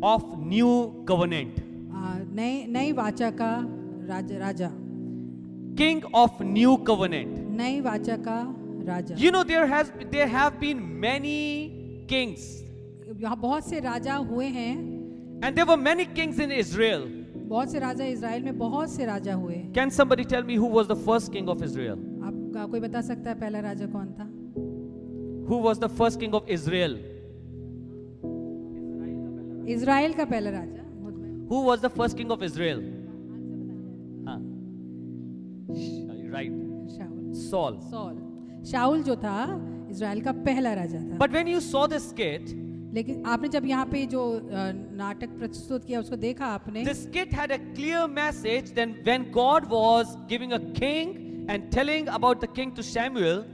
of new covenant. नई वाचा का राजा, King of new covenant. नई वाचा का राजा। You know, there have been many kings, यहाँ बहुत से राजा हुए हैं, and there were many kings in Israel. बहुत से राजा इज़राइल में बहुत से राजा हुए। Can somebody tell me who was the first king of Israel? आपका कोई बता सकता है पहला राजा कौन था? Who was the first king of Israel? Israel का पहला राजा। Who was the first king of Israel? हाँ, right. शाऊल। Saul. शाऊल जो था इज़राइल का पहला राजा था। But when you saw the skit, लेकिन आपने जब यहाँ पे जो नाटक प्रस्तुत किया उसको देखा आपने, the skit had a clear message. Then when God was giving a king and telling about the king to Samuel,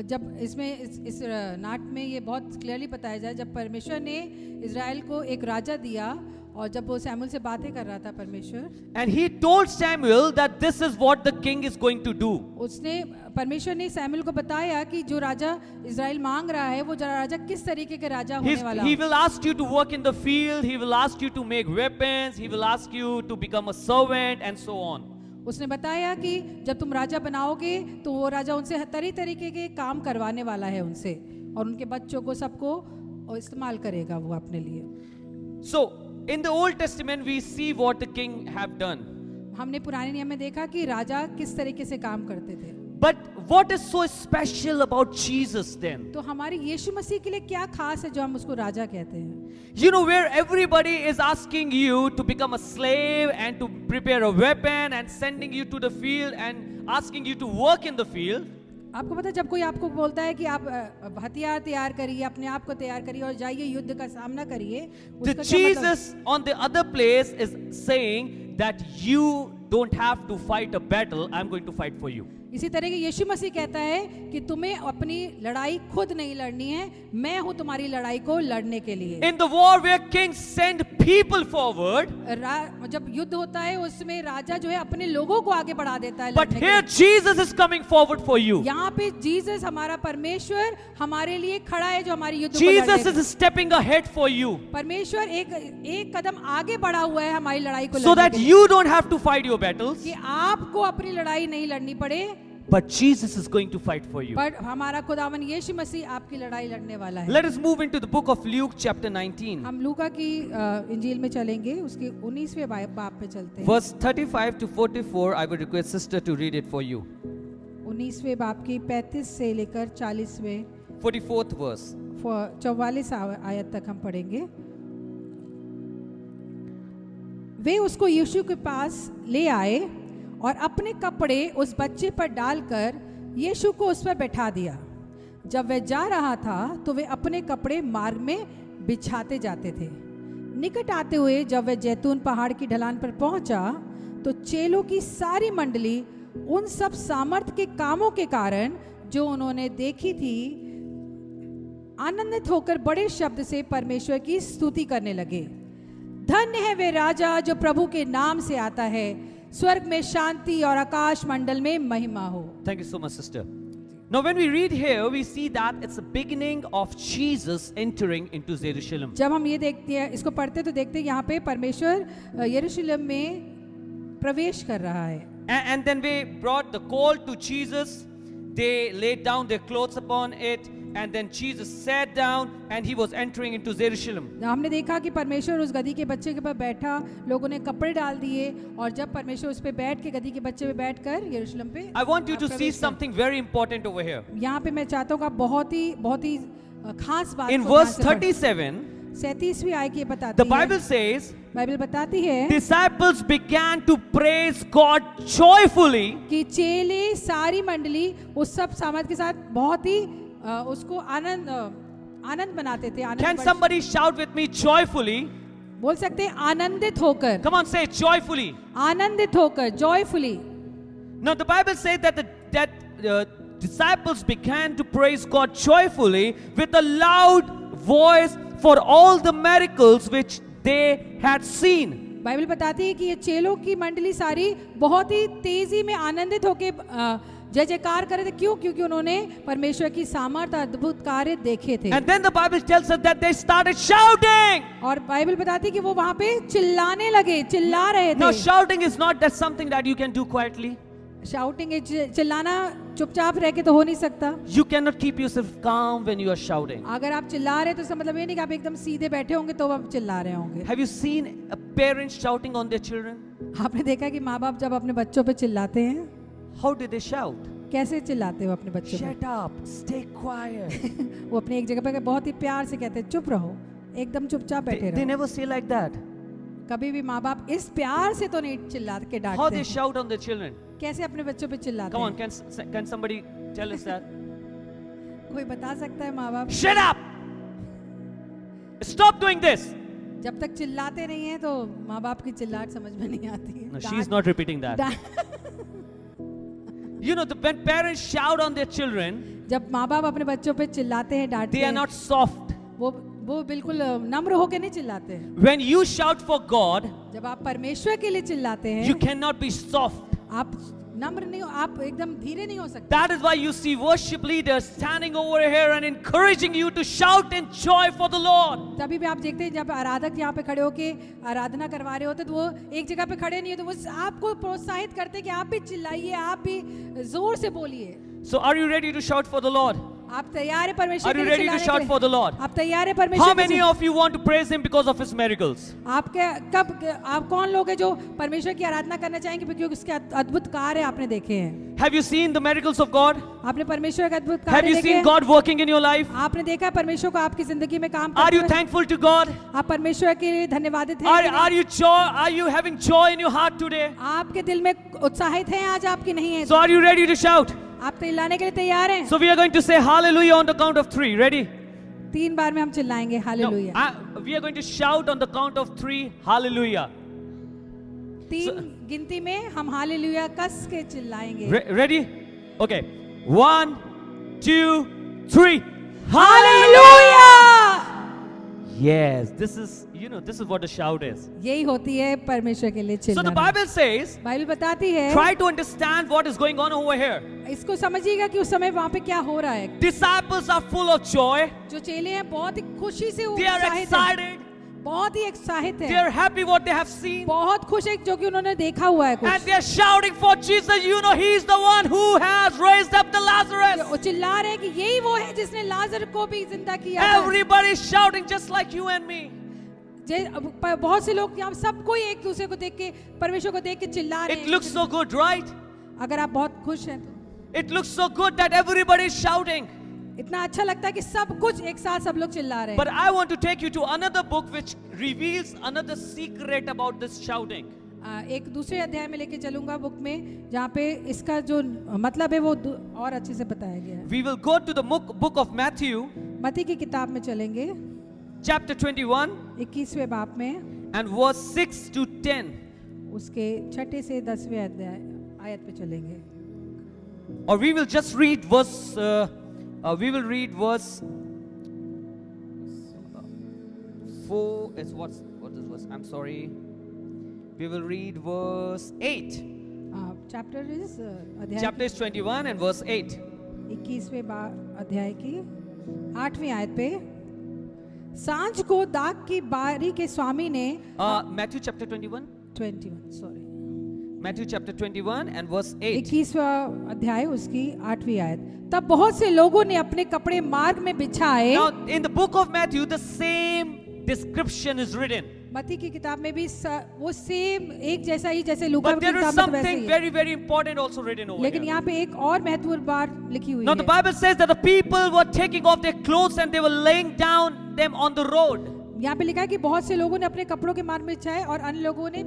जब इसमें इस नाट में ये बहुत क्लियरली बताया जाए, जब परमेश्वर ने इज़राइल को एक राजा दिया और जब वो सैमुएल से बातें कर रहा था परमेश्वर, and he told Samuel that this is what the king is going to do. उसने परमेश्वर ने सैमुएल को बताया कि जो राजा इज़राइल मांग रहा है वो राजा किस तरीके के राजा होने वाला है। He will ask you to work in the field, he will ask you to make weapons, he will ask you to become a servant and so on. उसने बताया कि जब तुम राजा बनाओगे तो वो राजा उनसे तरीके के काम करवाने वाला है उनसे, और उनके बच्चों को सबको इस्तेमाल करेगा वो अपने लिए। So in the Old Testament we see what the king have done. हमने पुराने नियम में देखा कि राजा किस तरीके से काम करते थे। But what is so special about Jesus then? तो हमारे यीशु मसीह के लिए क्या खास है जो हम उसको राजा कहते हैं? You know, where everybody is asking you to become a slave and to prepare a weapon and sending you to the field and asking you to work in the field. आपको पता है जब कोई आपको बोलता है कि आप हथियार तैयार करिए, अपने आप को तैयार करिए और जाइए युद्ध का सामना करिए, The Jesus on the other place is saying that you don't have to fight a battle, I'm going to fight for you. इसी तरह के यीशु मसीह कहता है कि तुम्हें अपनी लड़ाई खुद नहीं लड़नी है, मैं हूं तुम्हारी लड़ाई को लड़ने के लिए। In the war where kings send people forward, जब युद्ध होता है उसमें राजा जो है अपने लोगों को आगे बढ़ा देता है। but here Jesus is coming forward for you. यहाँ पे जीसस हमारा परमेश्वर हमारे लिए खड़ा है जो हमारी युद्ध को लड़ेगा। Jesus is stepping ahead for you, परमेश्वर एक कदम आगे बढ़ा हुआ है हमारी लड़ाई को so लड़ने that के लिए, you don't have to fight your battles, कि आपको अपनी लड़ाई नहीं लड़नी पड़े, but Jesus is going to fight for you. पर हमारा खुदावन यीशु मसीह आपकी लड़ाई लड़ने वाला है। Let us move into the book of Luke chapter 19. हम लूका की इंजील में चलेंगे, उसके 19वें बाब पे चलते हैं। Verse 35 to 44, I would request sister to read it for you. 19वें बाब की 35 से लेकर 40वें 44th verse. 44 आयत तक हम पढ़ेंगे। वे उसको यीशु के पास ले आए और अपने कपड़े उस बच्चे पर डालकर यीशु को उस पर बैठा दिया। जब वह जा रहा था तो वे अपने कपड़े मार्ग में बिछाते जाते थे। निकट आते हुए जब वह जैतून पहाड़ की ढलान पर पहुंचा तो चेलों की सारी मंडली उन सब सामर्थ के कामों के कारण जो उन्होंने देखी थी आनंदित होकर बड़े शब्द से परमेश्वर की स्तुति करने लगे। धन्य है वे राजा जो प्रभु के नाम से आता है, स्वर्ग में शांति और आकाश मंडल में महिमा हो। Thank you so much, sister. Now when we read here, we see that it's the beginning of Jesus entering into Jerusalem. जब हम ये देखते हैं, इसको पढ़ते तो देखते हैं यहाँ पे परमेश्वर यरूशलेम में प्रवेश कर रहा है। And then we brought the coal to Jesus. They laid down their clothes upon it. And then Jesus sat down and he was entering into Jerusalem. हमने देखा कि परमेश्वर उस गधी के बच्चे के पर बैठा, लोगों ने कपड़े डाल दिए और जब परमेश्वर उस पे बैठ के गधी के बच्चे पे बैठकर यरूशलेम पे I want you to see something very important over here. यहाँ पे मैं चाहता हूँ बहुत ही खास बात In को verse ध्यान से 37, 37वीं आयत ये बताती the है, Bible says, बाइबल बताती है disciples began to praise God joyfully. कि चेले सारी मंडली उस सब सामर्थ के साथ बहुत ही उसको आनंद बनाते थे। Can somebody shout with me joyfully? बोल सकते हैं आनंदित होकर। Come on, say it joyfully. आनंदित होकर, joyfully। Now the Bible says that the disciples began to praise God joyfully with a loud voice for all the miracles which they had seen. Bible बताती है कि ये चेलों की मंडली सारी बहुत ही तेजी में आनंदित होकर जय जयकार करे थे। क्यों? क्योंकि उन्होंने परमेश्वर की सामर्थ्य अद्भुत कार्य देखे थे। And then the Bible tells us that they started shouting. और बाइबल बताती है कि वो वहां पे चिल्लाने लगे, चिल्ला रहे Now थे। shouting is not that something that you can do quietly. Shouting, चिल्लाना चुपचाप रह के तो हो नहीं सकता। You cannot keep yourself calm when you are shouting. अगर आप चिल्ला रहे तो इसका मतलब ये नहीं कि आप एकदम सीधे बैठे होंगे तो आप चिल्ला रहे होंगे। Have you seen a parent shouting on their children? आपने देखा कि माँ बाप जब अपने बच्चों पे चिल्लाते हैं, How did they shout? कैसे चिल्लाते हो अपने बच्चों पे? Shut up, stay quiet. वो अपनी एक जगह पे बहुत ही प्यार से कहते हैं चुप रहो, एकदम चुपचाप बैठे They रहो। never say like that. कभी भी माँ बाप इस प्यार से तो नहीं चिल्ला के How डांटते they हैं। shout on their children? कैसे अपने बच्चों पे चिल्लाते Come on, हैं? can somebody tell us that? कोई बता सकता है माँ बाप? Shut up! Stop doing this. जब तक चिल्लाते नहीं है तो माँ बाप की चिल्लाहट समझ में नहीं आती है। No, she's not repeating that. You know, when parents shout on their children, जब माँ बाप अपने बच्चों पे चिल्लाते हैं, डांटते they are हैं, not soft. वो बिल्कुल नम्र होके नहीं चिल्लाते हैं। When you shout for God, जब आप परमेश्वर के लिए चिल्लाते you हैं, cannot be soft. आप नम्र नहीं हो, आप एकदम धीरे नहीं हो सकते। That is why you see worship leaders standing over here and encouraging you to shout in joy for the Lord. तभी भी आप देखते हैं जब आराधक यहाँ पे खड़े होके आराधना करवा रहे होते तो वो एक जगह पे खड़े नहीं है, तो वो आपको प्रोत्साहित करते हैं कि आप भी चिल्लाइए, आप भी जोर से बोलिए। So are you ready to shout for the Lord? आप तैयार है परमेश्वर Are के you लिए ready to चिल्लाने shout के for the लिए? Lord? आप तैयार है How परमेश्वर के many लिए? of you want to praise Him because of His miracles? आप कौन लोग हैं जो परमेश्वर की आराधना करना चाहेंगे क्योंकि उसके अद्भुत कार्य आपने देखे हैं? Have you seen the miracles of God? आपने परमेश्वर के अद्भुत Have कार्य you देखे seen हैं? God working in your life? आपने देखा है परमेश्वर को आपकी जिंदगी में काम Are करते you हुए? thankful to God? आप परमेश्वर के लिए धन्यवादित हैं कि नहीं? Are you having joy in your heart today? आपके दिल में उत्साहित हैं आज, आपकी नहीं है? So are you ready to shout? आप चिल्लाने के लिए तैयार हैं? So we are going to say hallelujah on the count of 3. Ready? 3 बार में हम चिल्लाएंगे No, hallelujah. we are going to shout on the count of 3. Hallelujah. 3 गिनती में हम हालेलुया कस के चिल्लाएंगे। Ready? Okay. 1, 2, 3. Hallelujah! Yes, this is what a shout is. यही होती है परमेश्वर के लिए So the चिल्लाना। Bible says, बाइबल बताती है, try to understand what is going on over here. इसको समझिएगा कि उस समय वहाँ पे क्या हो रहा है। Disciples are full of joy. जो चेले हैं बहुत ही खुशी से They are उत्साहित हैं, excited. बहुत ही उत्साहित They हैं, are happy what they have seen. बहुत खुश है जो कि उन्होंने देखा हुआ है And कुछ। they are shouting for Jesus. You know, He is the one who has raised up the Lazarus. वो चिल्ला रहे हैं कि यही वो है जिसने लाजर को भी जिंदा किया था। Everybody is shouting just like you and me. बहुत से लोग यहाँ सब कोई एक दूसरे को देख के परमेश्वर को देख के चिल्ला रहे It हैं। looks so good, right? अगर आप बहुत खुश हैं तो It looks so good that everybody is shouting. इतना अच्छा लगता है कि सब कुछ एक साथ सब लोग चिल्ला रहे But हैं। I want to take you to another book which reveals another secret about this shouting. एक दूसरे अध्याय में लेके चलूंगा बुक में जहाँ पे इसका जो मतलब है वो और अच्छे से बताया गया है। We will go to the book of Matthew, मत्ती की किताब में चलेंगे, chapter 21, 21वें बाप में, and verse 6 to 10. उसके 6 से 10वें अध्याय आयत पे चलेंगे। Or we will just read verse. We will read verse 4. Is what is verse? I'm sorry. We will read verse 8. Chapter is अध्याय Chapter is 21 and verse 8. 21वें अध्याय की 8वीं आयत पे, सांझ को दाख की बारी के स्वामी ने Matthew chapter 21. 21 sorry Matthew chapter 21 and verse 8. 21वां अध्याय उसकी 8वीं आयत, तब बहुत से लोगों ने अपने कपड़े मार्ग में बिछाए। Now in the book of Matthew the same description is written. मत्ती की किताब में भी वो सेम एक जैसा ही जैसे लूका But की there is किताब में तो वैसे something ही है। very very important also written over लेकिन here. यहाँ पे एक और महत्वपूर्ण बात लिखी हुई Now the है। Bible says that the people were taking off their clothes and they were laying down them on the road. यहाँ पे लिखा है कि बहुत से लोगों ने अपने कपड़ों के मार्ग में बिछाए और अन्य लोगों ने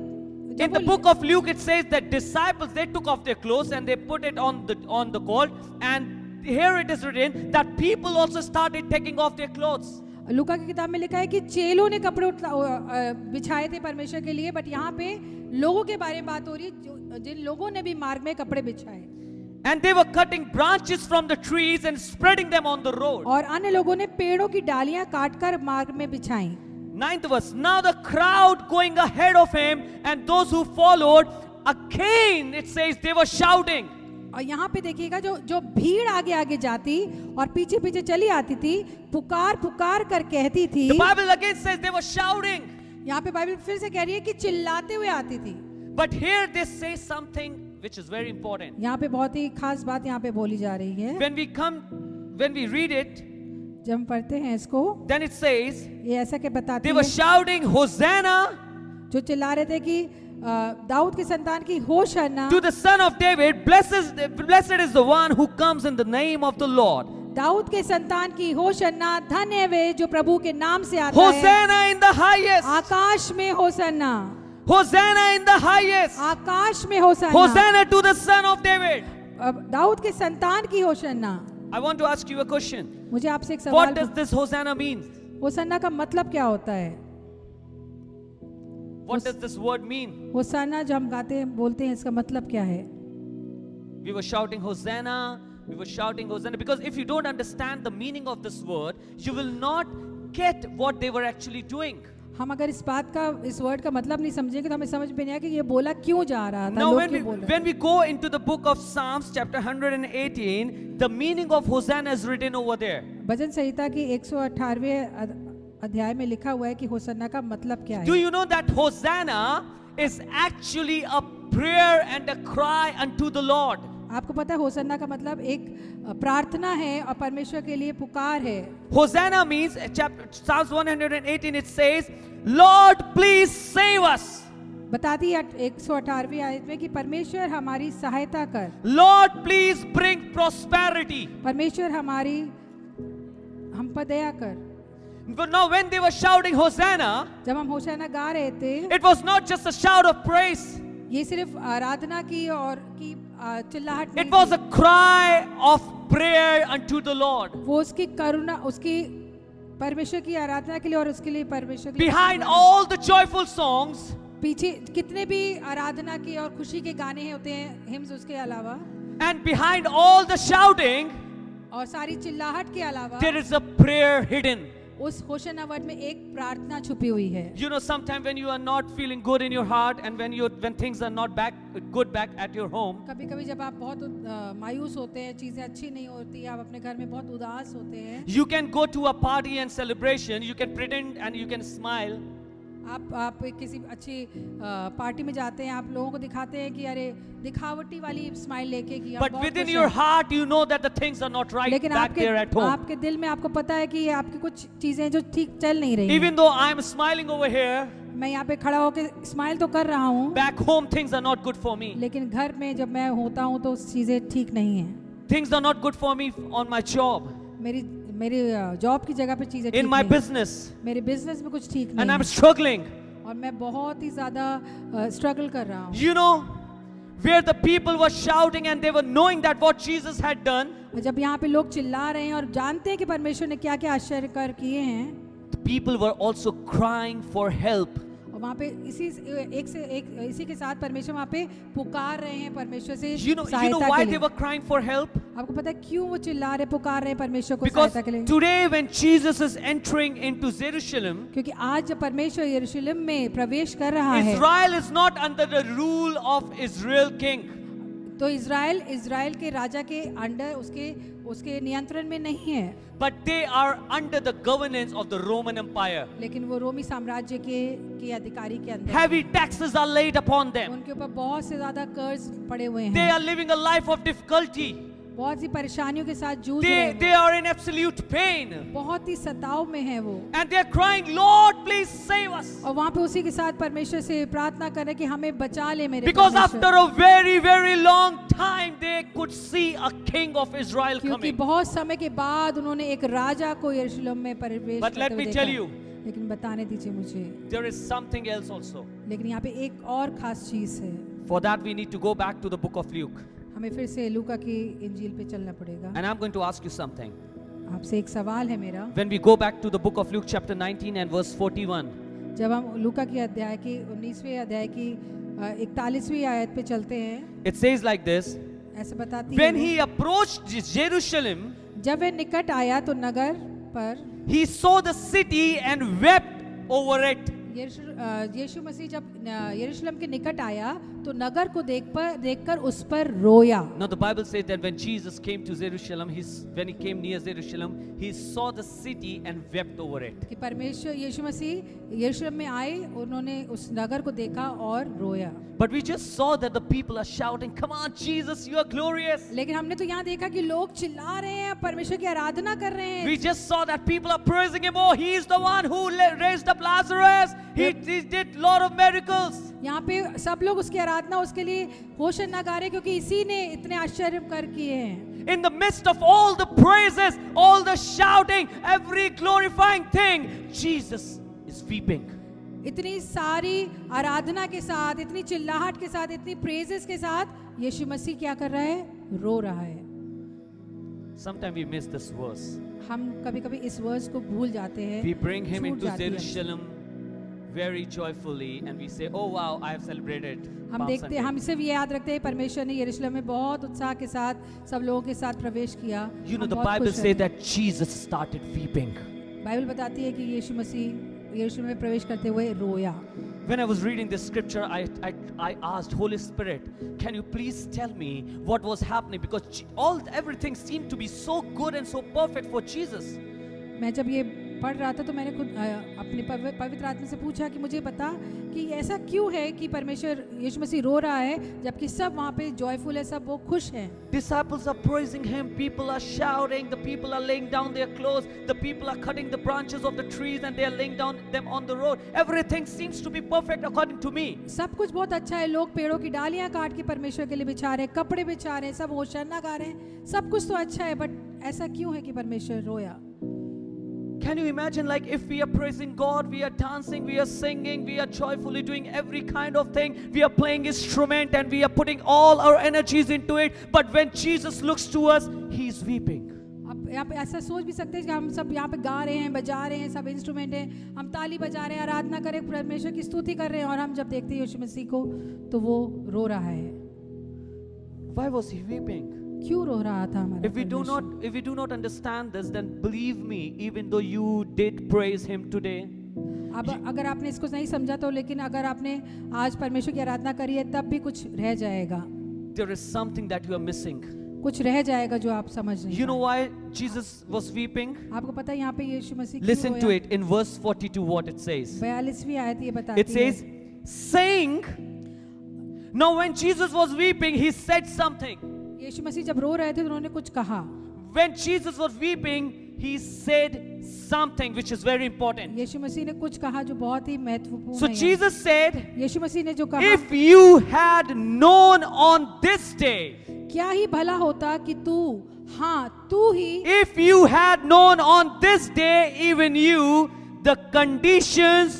In the book of Luke, it says that disciples, they took off their clothes and they put it on the colt. And here it is written that people also started taking off their clothes. लूका की किताब में लिखा है कि चेलों ने कपड़े बिछाए थे परमेश्वर के लिए, बट यहाँ पे लोगों के बारे में बात हो रही है जिन लोगों ने भी मार्ग में कपड़े बिछाए। And they were cutting branches from the trees and spreading them on the road. और अन्य लोगों ने पेड़ों की डालियां काटकर मार्ग में बिछाई। 9th verse. Now the crowd going ahead of him and those who followed, again it says they were shouting. और यहाँ पे देखिएगा जो जो भीड़ आगे आगे जाती और पीछे पीछे चली आती थी, पुकार पुकार कर कहती थी। The Bible again says they were shouting. यहाँ पे बाइबल फिर से कह रही है कि चिल्लाते हुए आती थी। But here they say something which is very important. यहाँ पे बहुत ही खास बात यहाँ पे बोली जा रही है। When we read it, जब हम पढ़ते हैं इसको, then it says ये ऐसा क्या बताती they were है, shouting Hosanna जो चिल्ला रहे थे कि दाऊद की संतान की होशाना, to the son of David. Blessed is the one who comes in the name of the Lord. Dawood के संतान की होशाना, धन्य है वे जो प्रभु के नाम से आता है। Hosanna in the highest. आकाश में होशाना, Hosanna in the highest. आकाश में होशाना, Hosanna to the son of David. Dawood के संतान की होशाना। I want to ask you a question. मुझे आपसे एक What सवाल, does this Hosanna mean? होशाना का मतलब क्या होता है? What does this word mean? होशाना जो हम गाते हैं बोलते हैं, इसका मतलब क्या है? We were shouting Hosanna. We were shouting Hosanna because if you don't understand the meaning of this word, you will not get what they were actually doing. हम अगर इस बात का, इस वर्ड का मतलब नहीं समझेंगे तो हमें समझ में नहीं आएगा कि ये बोला क्यों जा रहा था, Now लोग when क्यों बोल रहे when we go into the book of Psalms chapter 118, the meaning of Hosanna is written over there. हैं। भजन संहिता की 118वें अध्याय में लिखा हुआ है कि होशाना का मतलब क्या Do है। you know that Hosanna is actually a prayer and a cry unto the Lord? आपको पता है होशाना का मतलब एक प्रार्थना है और परमेश्वर के लिए पुकार है। Hosanna means Psalms 118 it says, Lord please save us. बताती है 118वीं आयत में कि परमेश्वर हमारी सहायता कर, Lord please bring prosperity. परमेश्वर हमारी हम पर दया कर। But now when they were shouting Hosanna, जब हम होशाना गा रहे थे, it was not just a shout of praise. ये सिर्फ आराधना की और की चिल्लाहट नहीं It was थी। a cry of prayer unto the Lord. वो उसकी करुणा, उसकी परमेश्वर की आराधना के लिए और उसके लिए परमेश्वर के लिए Behind all the joyful songs, पीछे कितने भी आराधना की और खुशी के गाने हैं होते हैं, हिम्स उसके अलावा, and behind all the shouting, और सारी चिल्लाहट के अलावा there is a prayer hidden. उस होशाना वर्ड में एक प्रार्थना छुपी हुई है। You know, sometimes when you are not feeling good in your heart and when things are not good back at your home, कभी कभी जब आप बहुत मायूस होते हैं, चीजें अच्छी नहीं होती, आप अपने घर में बहुत उदास होते हैं, you can go to a party and celebration, you can pretend and you can smile. आप किसी अच्छी पार्टी में जाते हैं, आप लोगों को दिखाते हैं कि अरे दिखावटी वाली स्माइल लेके कि हम But बहुत within खुश your हैं। heart, you know that the things are not right लेकिन back there at home. आपके दिल में आपको पता है कि ये आपकी कुछ चीजें जो ठीक चल नहीं रही हैं। Even though I am smiling over here, मैं यहाँ पे खड़ा होकर स्माइल तो कर रहा हूँ, back home things are not good for me. लेकिन घर में जब मैं होता हूँ तो चीजें ठीक नहीं हैं। Things are not good for me on my job, मेरी मेरी जॉब की जगह पे चीजें ठीक in my नहीं हैं। business, मेरे बिजनेस में कुछ ठीक and नहीं I'm है struggling. और मैं बहुत ही ज्यादा स्ट्रगल कर रहा हूँ। You know, where the people were shouting and they were knowing that what Jesus had done, जब यहाँ पे लोग चिल्ला रहे हैं और जानते हैं कि परमेश्वर ने क्या क्या आश्चर्य कर किए हैं, the people were also crying for help. और वहाँ पे इसी के साथ परमेश्वर वहाँ पे पुकार रहे हैं परमेश्वर से You know सहायता why के they लिए। were crying for help? आपको पता है क्यों वो चिल्ला रहे, पुकार रहे हैं परमेश्वर को Because सहायता के लिए? today when Jesus is entering into Jerusalem, क्योंकि आज जब परमेश्वर यरूशलेम में प्रवेश कर रहा है, Israel is not under the rule of Israel king. तो इज़राइल के राजा के अंडर, उसके नियंत्रण में नहीं है, But they are under the governance of the Roman Empire. लेकिन वो रोमी साम्राज्य के अधिकारी के अंदर। Heavy taxes are laid upon them. उनके ऊपर बहुत से ज्यादा कर्ज पड़े हुए They हैं, are living a life of difficulty. बहुत सी परेशानियों के साथ जूझ रहे हैं, They are in absolute pain. बहुत ही सताव में है वो। And they are crying, Lord, please save us. और वहाँ पे उसी के साथ परमेश्वर से प्रार्थना करें कि हमें बचा ले मेरे Because परमेश्वर। after a very, very long time, they could see a king of Israel क्योंकि coming. बहुत समय के बाद उन्होंने एक राजा को यरूशलेम में प्रवेश But करते let हुए me देखा। tell you, लेकिन बताने दीजिए मुझे, there is something else also. लेकिन यहाँ पे एक और खास चीज है। For that, we need to go back to the book of Luke. हमें फिर से लूका की इंजील पे चलना पड़ेगा। And I'm going to ask you something. आपसे एक सवाल है मेरा। When we go back to the book of Luke, chapter 19 and verse 41, जब हम लूका की अध्याय की 19वें अध्याय की 41वीं आयत पे चलते हैं, it says like this. ऐसे बताती When है, he approached Jerusalem, जब वह निकट आया तो नगर पर he saw the city and wept over it. यीशु मसीह जब यरूशलेम के निकट आया तो नगर को देखकर उस पर रोया। Now the Bible says that when Jesus came to Jerusalem, when he came near Jerusalem, he saw the city and wept over it. कि परमेश्वर यीशु मसीह यरूशलेम में आए, उन्होंने उस नगर को देखा और रोया। But we just saw that the people are shouting, "Come on, Jesus, you are glorious." लेकिन हमने तो यहाँ देखा कि लोग चिल्ला रहे हैं, परमेश्वर की आराधना कर रहे हैं। We just saw that people are praising him. Oh, he is the one who raised up Lazarus. He did lot of miracles. यहाँ पे सब लोग उसकी आराधना, उसके लिए होशन्ना गा रहे हैं, क्योंकि इसी ने इतने आश्चर्य कर किए हैं। In the midst of all the praises, all the shouting, every glorifying thing, Jesus is weeping. इतनी सारी आराधना के साथ, इतनी चिल्लाहट के साथ, इतनी प्रेजेस के साथ यीशु मसीह क्या कर रहा है? रो रहा है। Sometimes we miss this verse. हम कभी-कभी इस वर्स को भूल जाते हैं। We bring him छूट into जाती है। Jerusalem very joyfully and we say, "Oh wow, I have celebrated." हम Palm देखते Sunday." हम सिर्फ ये याद रखते हैं परमेश्वर ने यरूशलेम में बहुत उत्साह के साथ सब लोगों के साथ प्रवेश किया। You know, हम the बहुत Bible खुश हैं। says that Jesus started weeping. Bible बताती है कि यीशु मसीह यरूशलेम में प्रवेश करते हुए रोया। When I was reading this scripture, I asked Holy Spirit, "Can you please tell me what was happening?" Because everything seemed to be so good and so perfect for Jesus. मैं जब ये पढ़ रहा था तो मैंने खुद अपने पवित्र आत्मा से पूछा कि मुझे बता कि ऐसा क्यों है कि परमेश्वर यीशु मसीह रो रहा है, जबकि सब वहाँ पे जॉयफुल है, सब वो खुश हैं। Disciples are praising him, people are shouting, the people are laying down their clothes, the people are cutting the branches of the trees and they are laying down them on the road. Everything seems to be perfect according to me. सब कुछ बहुत अच्छा है, लोग पेड़ों की डालियां काट के परमेश्वर के लिए बिछा रहे हैं, कपड़े बिछा रहे हैं, सब होशन्ना गा रहे हैं, सब कुछ तो अच्छा है, बट ऐसा क्यों है कि परमेश्वर रोया? Can you imagine, like, if we are praising God, we are dancing, we are singing, we are joyfully doing every kind of thing, we are playing instrument and we are putting all our energies into it, but when Jesus looks to us, he is weeping. आप यहाँ पे ऐसा सोच भी सकते हैं कि हम सब यहाँ पे गा रहे हैं, बजा रहे हैं, सब इंस्ट्रूमेंट हैं, हम ताली बजा रहे हैं, आराधना करें, परमेश्वर की स्तुति कर रहे हैं, और हम जब देखते हैं यीशु मसीह को तो वो रो रहा है। Why was he weeping? क्यों रो रहा था हमारा If we do not understand this, then believe me, even though you did praise him today, अब अगर आपने इसको नहीं समझा तो, लेकिन अगर आपने आज परमेश्वर की आराधना करी है तब भी कुछ रह जाएगा, there is something that you are missing. कुछ रह जाएगा जो आप समझ नहीं You know पाए। why Jesus was weeping? आपको पता है यहाँ पे यीशु मसीह Listen to it in verse 42 what it says. 42वीं आयत ये बताती It says, saying, now when Jesus was weeping, he said something. यीशु मसीह जब रो रहे थे तो उन्होंने कुछ कहा। When Jesus was weeping, he said something which is very important. यीशु मसीह ने कुछ कहा जो बहुत ही महत्वपूर्ण So है। Jesus said, यीशु मसीह ने जो कहा, if you had known on this day, क्या ही भला होता कि तू, हाँ तू ही, if you had known on this day, even you, the conditions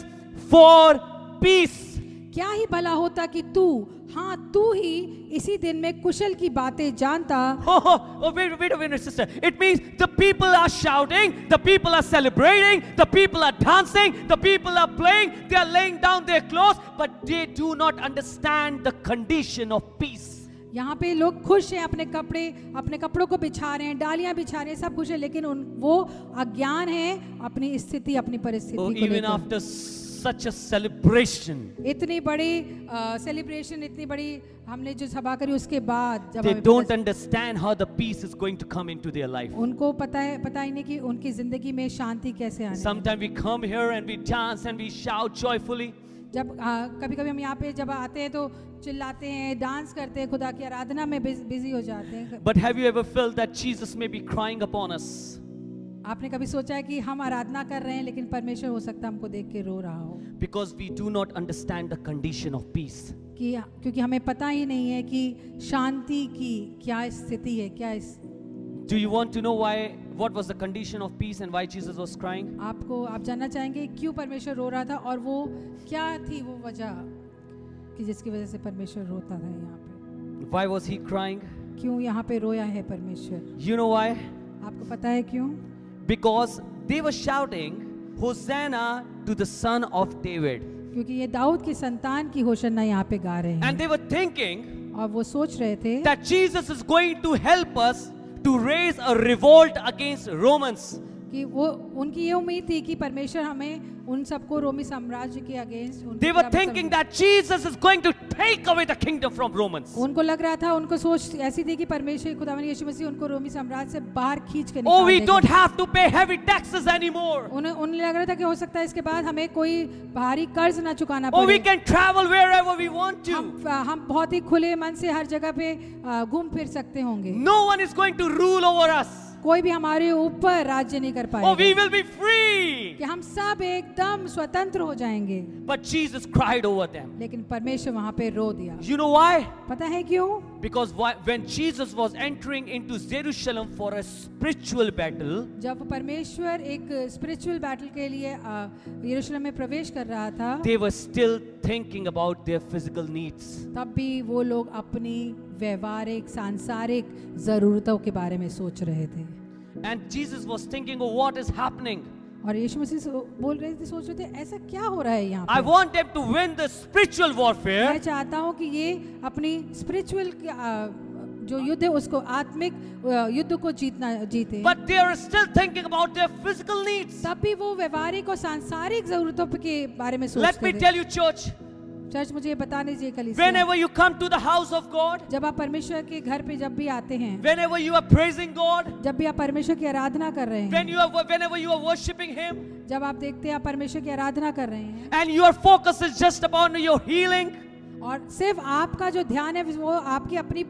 for peace. क्या ही भला होता कि तू, हाँ तू ही इसी दिन में कुशल की बातें जानता। Wait a minute, sister. It means the people are shouting, the people are celebrating, the people are dancing, the people are playing, they are laying down their clothes, but they do not understand the condition of peace. यहाँ पे लोग खुश हैं, अपने कपड़ों को बिछा रहे हैं, डालियां बिछा रहे हैं, सब कुछ है, लेकिन वो अज्ञान है अपनी स्थिति, अपनी परिस्थिति को Even लेकर। after such a celebration, इतनी बड़ी सेलिब्रेशन, इतनी बड़ी हमने जो सभा करी, उसके बाद जब they हमें don't पता- understand how the peace is going to come into their life. उनको पता ही नहीं कि उनकी जिंदगी में शांति कैसे आनी है। Sometimes we come here and we dance and we shout joyfully. जब कभी-कभी हम यहाँ पे जब आते हैं तो चिल्लाते हैं, डांस करते हैं, खुदा की आराधना में बिजी हो जाते हैं। But have you ever felt that Jesus may be crying upon us? आपने कभी सोचा है कि हम आराधना कर रहे हैं लेकिन परमेश्वर हो सकता है हमको देख के रो रहा हो, Because we do not understand the condition of peace. कि क्योंकि हमें पता ही नहीं है कि शांति की क्या स्थिति है, क्या Do you want to know what was the condition of peace and why Jesus was crying? आप जानना चाहेंगे क्यों परमेश्वर रो रहा था और वो क्या थी वो वजह कि जिसकी वजह से परमेश्वर रोता था यहाँ पे? Why was he crying? क्यों यहाँ पे रोया है परमेश्वर? You know why? आपको पता है क्यों? Because they were shouting, Hosanna to the Son of David. क्योंकि ये दाऊद की संतान की होशन्ना यहाँ पे गा रहे हैं And they were thinking और वो सोच रहे थे that Jesus is going to help us to raise a revolt against Romans. कि वो उनकी ये उम्मीद थी कि परमेश्वर हमें उन सबको रोमी साम्राज्य के against They were thinking that Jesus is going to take away the kingdom from Romans. उनको लग रहा था, उनको सोच ऐसी थी कि परमेश्वर खुदावन यीशु मसीह उनको रोमी साम्राज्य से बाहर खींच के Oh, निकाल we देगा। don't have to pay heavy taxes anymore. उन्हें लग रहा था कि हो सकता है इसके बाद हमें कोई भारी कर्ज ना चुकाना Oh, we पड़े। can travel wherever we want to. हम बहुत ही खुले मन से हर जगह पे घूम फिर सकते होंगे। No one is going to rule over us. कोई भी हमारे ऊपर राज्य नहीं कर Oh, we पाएगा will be free. कि हम सब एकदम स्वतंत्र हो जाएंगे। But Jesus cried over them. लेकिन परमेश्वर वहां पे रो दिया। You know why? पता है क्यों? Because when Jesus was entering into Jerusalem for a spiritual battle, जब परमेश्वर एक स्पिरिचुअल बैटल के लिए यरूशलेम में प्रवेश कर रहा था, they were still thinking about their physical needs. तब भी वो लोग अपनी व्यवहारिक सांसारिक जरूरतों के बारे में सोच रहे थे। And Jesus was thinking, oh, what is happening? और यीशु मसीह बोल रहे थे, सोच रहे थे ऐसा क्या हो रहा है यहाँ I पे? want them to win the spiritual warfare, मैं चाहता हूँ कि ये अपनी स्पिरिचुअल जो युद्ध है उसको आत्मिक युद्ध को जीते। but they are still thinking about their physical needs. तब भी वो व्यवहारिक और सांसारिक जरूरतों के बारे में Let me सोचते थे। tell you, church, चर्च मुझे ये बता दीजिए कलीसिया, whenever you come to the house of God, जब आप परमेश्वर के घर पे जब भी आते हैं, whenever you are praising God, जब भी आप परमेश्वर की आराधना कर रहे हैं, whenever you are worshiping Him, जब आप देखते हैं आप परमेश्वर की आराधना कर रहे हैं and your focus is just about your healing, और सिर्फ आपका जो ध्यान है वो आपकी अपनी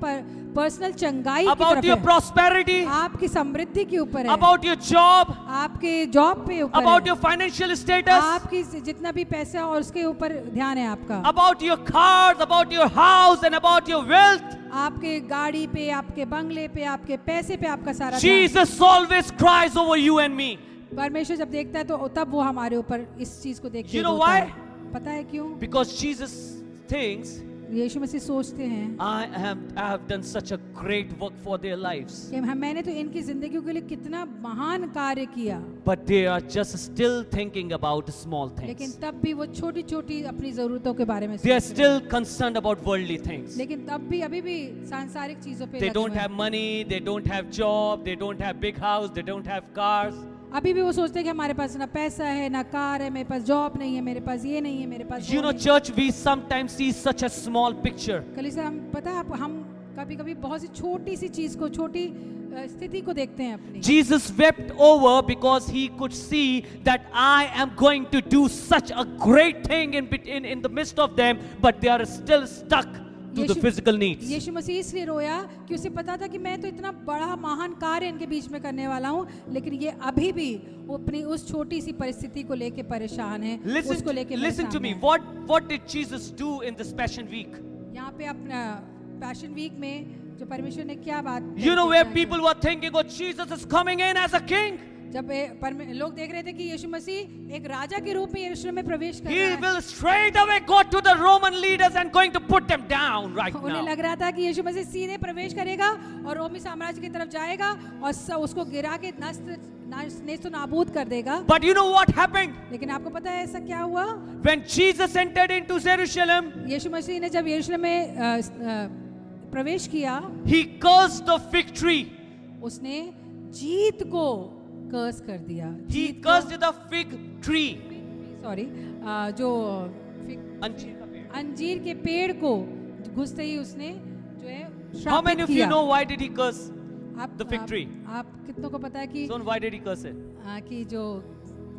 पर्सनल चंगाई की about तरफ your है, prosperity, आपकी समृद्धि के ऊपर है, about your job, आपके जॉब पे ऊपर about है, your financial status, आपकी जितना भी पैसा और उसके ऊपर ध्यान है आपका, about your cars, about your house, and about your wealth. आपके गाड़ी पे, आपके बंगले पे, आपके पैसे पे आपका सारा ध्यान। Jesus always cries over you and me. परमेश्वर जब देखता है तो तब वो हमारे ऊपर इस चीज को देख के You know रोता why? है। पता है क्यों? Because Jesus thinks, यीशु मसीह सोचते हैं I have done such a great work for their lives, कि मैंने तो इनकी जिंदगियों के लिए कितना महान कार्य किया, but they are just still thinking about small लेकिन things. तब भी वो छोटी छोटी अपनी जरूरतों के बारे में They are सोचते हैं। still concerned about worldly things. लेकिन तब भी अभी भी सांसारिक चीजों पे They लगे don't हुए हैं। have money, they don't have job, they don't have big house, they don't have cars. अभी भी वो सोचते हैं कि हमारे पास ना पैसा है, ना कार है, मेरे पास जॉब नहीं है, मेरे पास ये नहीं है, मेरे पास You वो know, नहीं है। church, we sometimes see such a small picture. कलीसिया, हम पता है हम कभी कभी बहुत सी छोटी सी चीज को, छोटी स्थिति को देखते हैं अपनी। Jesus wept over because he could see that I am going to do such a great thing in the midst of them, but they are still stuck to the physical needs. यीशु मसीह इसलिए रोया कि उसे पता था कि मैं तो इतना बड़ा महान कार्य इनके बीच में करने वाला हूँ, लेकिन ये अभी भी वो अपनी उस छोटी सी परिस्थिति को लेके परेशान है, उसको लेके Listen to me. What did Jesus do in this Passion Week? यहाँ पे अपना पैशन वीक में जो परमेश्वर ने क्या बात, You know, where people were thinking, oh, Jesus is coming in as a king. जब लोग देख रहे थे कि यीशु मसीह एक राजा के रूप में यरूशलेम में प्रवेश कर He रहा है, will straight away go to the Roman leaders and going to put them down right उन्हें now. लग रहा था कि यीशु मसीह सीधे प्रवेश करेगा और रोमी साम्राज्य की तरफ जाएगा और उसको गिरा के नेस्त नाबूद कर देगा। But you know what happened? लेकिन आपको पता है ऐसा क्या हुआ? When Jesus entered into Jerusalem, यीशु मसीह ने जब यरूशलेम में प्रवेश किया, he cursed the fig tree. उसने जीत को कर्स कर दिया। He cursed the fig tree. Sorry, जो अंजीर का पेड़. अंजीर के पेड़ को घुसते ही उसने जो है How श्रापित many of you किया। know why did he curse आप the fig tree? आप कितनों को पता है कि Son, why did he curse it? कि जो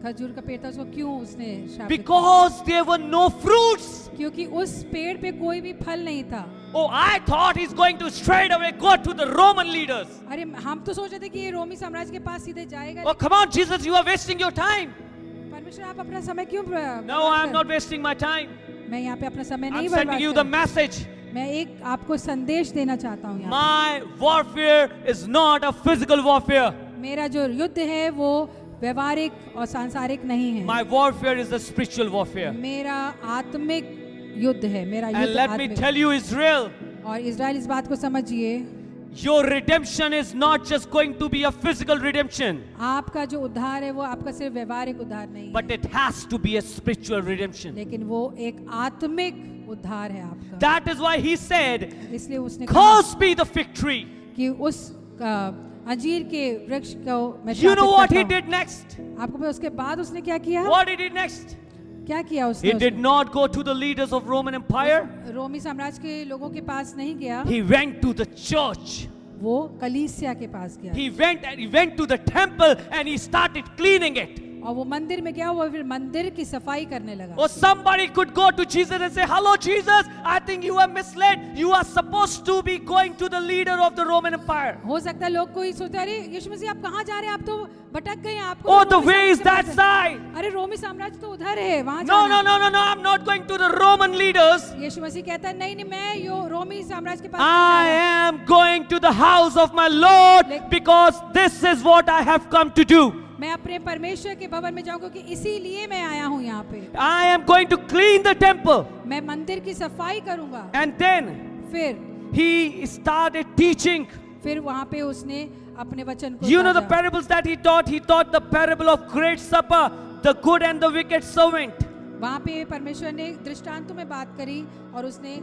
खजूर का पेड़ था उसको क्यों उसने श्रापित Because there were no fruits. किया? क्योंकि उस पेड़ पे कोई भी फल नहीं था। Oh, I thought he's going to straight away go to the Roman leaders. अरे हम तो सोच रहे थे कि ये रोमी साम्राज्य के पास सीधे जाएगा। Oh, come on, Jesus, you are wasting your time. परमेश्वर आप अपना समय क्यों No, I'm not wasting my time. मैं यहाँ पे अपना समय नहीं I'm sending you the बर्बाद message. मैं एक आपको संदेश देना चाहता हूँ यहाँ। My warfare is not a physical warfare. मेरा जो युद्ध है वो व्यवहारिक और सांसारिक नहीं है। My warfare is a spiritual warfare. मेरा आत्मिक युद्ध है। मेरा And युद्ध let me आत्मिक। tell you, Israel, और इजराइल इस बात को समझिए, your redemption is not just going to be a physical redemption, आपका जो उद्धार है वो आपका सिर्फ व्यवहारिक उद्धार नहीं but it has to be a spiritual redemption. है, लेकिन वो एक आत्मिक उद्धार है आपका। That is why he said, इसलिए उसने कहा cursed be the fig tree. कि उस अंजीर के वृक्ष को मैं You know शापित what करता he हूँ। did next? आपको पता उसके बाद उसने क्या किया? What he did next? क्या किया उसने? He did not go to the leaders of Roman Empire. रोमी साम्राज्य के लोगों के पास नहीं गया, He went to the church. वो कलीसिया के पास गया He went to the temple and he started cleaning it. और वो मंदिर में गया, वो फिर मंदिर की सफाई करने लगा। Or somebody could go to Jesus and say, "Hello, Jesus, I think you are misled. You are supposed to be going to the leader of the Roman Empire." हो सकता है लोग कोई सोचते अरे यीशु मसीह आप कहाँ जा रहे हैं, आप तो भटक गए हैं, आपको Oh, तो the रोमी way is साम्राज्य के that पास side. है। अरे रोमी साम्राज्य तो उधर है, वहाँ No, जाना। no, no, no, no. I'm not going to the Roman leaders. यीशु मसीह कहता है नहीं नहीं, मैं यो रोमी साम्राज्य के पास I नहीं जा am going to the house of my Lord Like- because this is what I have come to do. रहा। मैं अपने परमेश्वर के भवन में जाऊंगा, क्योंकि इसीलिए मैं आया हूँ यहाँ पे। I am going to clean the temple. मैं मंदिर की सफाई करूंगा। And then फिर he started teaching. फिर वहाँ पे उसने अपने वचन को You know the साझा। parables that he taught? He taught the parable of great supper, the good and the wicked servant. वहाँ पे परमेश्वर ने दृष्टांतों में बात करी और उसने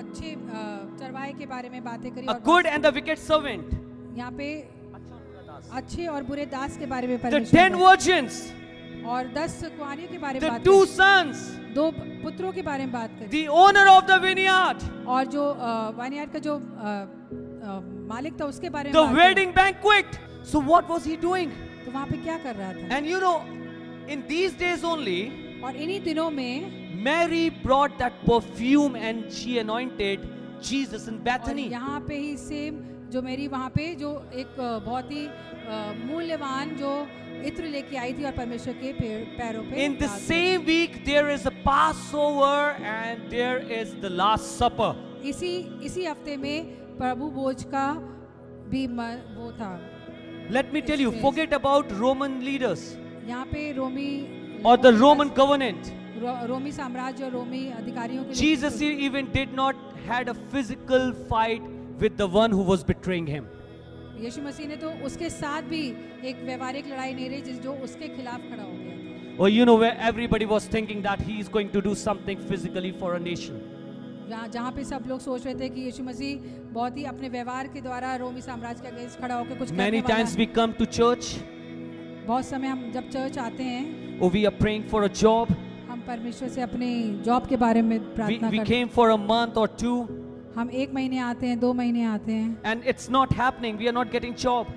अच्छे चरवाहे के बारे में बातें करी A और good and the wicked servant. यहाँ पे अच्छे और बुरे दास के बारे में The परमेश्वर 10 ने virgins, और 10 कुंवारियों के बारे में the बात 2 करी, sons, 2 पुत्रों के बारे में बात करी the owner of the vineyard, और जो वाइनयार्ड का जो मालिक था उसके बारे में the बात करी। wedding banquet. So what was he doing? तो वहाँ पे क्या कर रहा था? And you know, in these days only, और इन्हीं दिनों में Mary brought that perfume and she anointed Jesus in और Bethany. यहाँ पे ही सेम जो मेरी वहाँ पे जो एक बहुत ही मूल्यवान जो इत्र लेके आई थी और परमेश्वर के पैरों पे In the डाल दी। same week, there is a Passover and there is the Last Supper. इसी हफ्ते में प्रभु भोज का भी वो था। Let me tell you, forget about Roman leaders यहाँ पे रोमी or the Roman covenant. रोमी साम्राज्य और रोमी अधिकारियों के Jesus even did not had a physical fight with the one who was betraying him. यीशु मसीह ने तो उसके साथ भी एक व्यवहारिक लड़ाई नहीं रही जो उसके खिलाफ खड़ा हो गया था। Or you know where everybody was thinking that he is going to do something physically for a nation. जहाँ पे सब लोग सोच रहे थे कि यीशु मसीह बहुत ही अपने व्यवहार के द्वारा रोमी साम्राज्य के अगेंस्ट खड़ा होकर कुछ Many करने वाला times है। we come to church, बहुत समय हम जब चर्च आते हैं or we are praying for a job. हम परमेश्वर से अपने जॉब के बारे में प्रार्थना We करते हैं। came for a month or 2 हम 1 महीने आते हैं, 2 महीने आते हैं, and it's not happening. We are not getting job.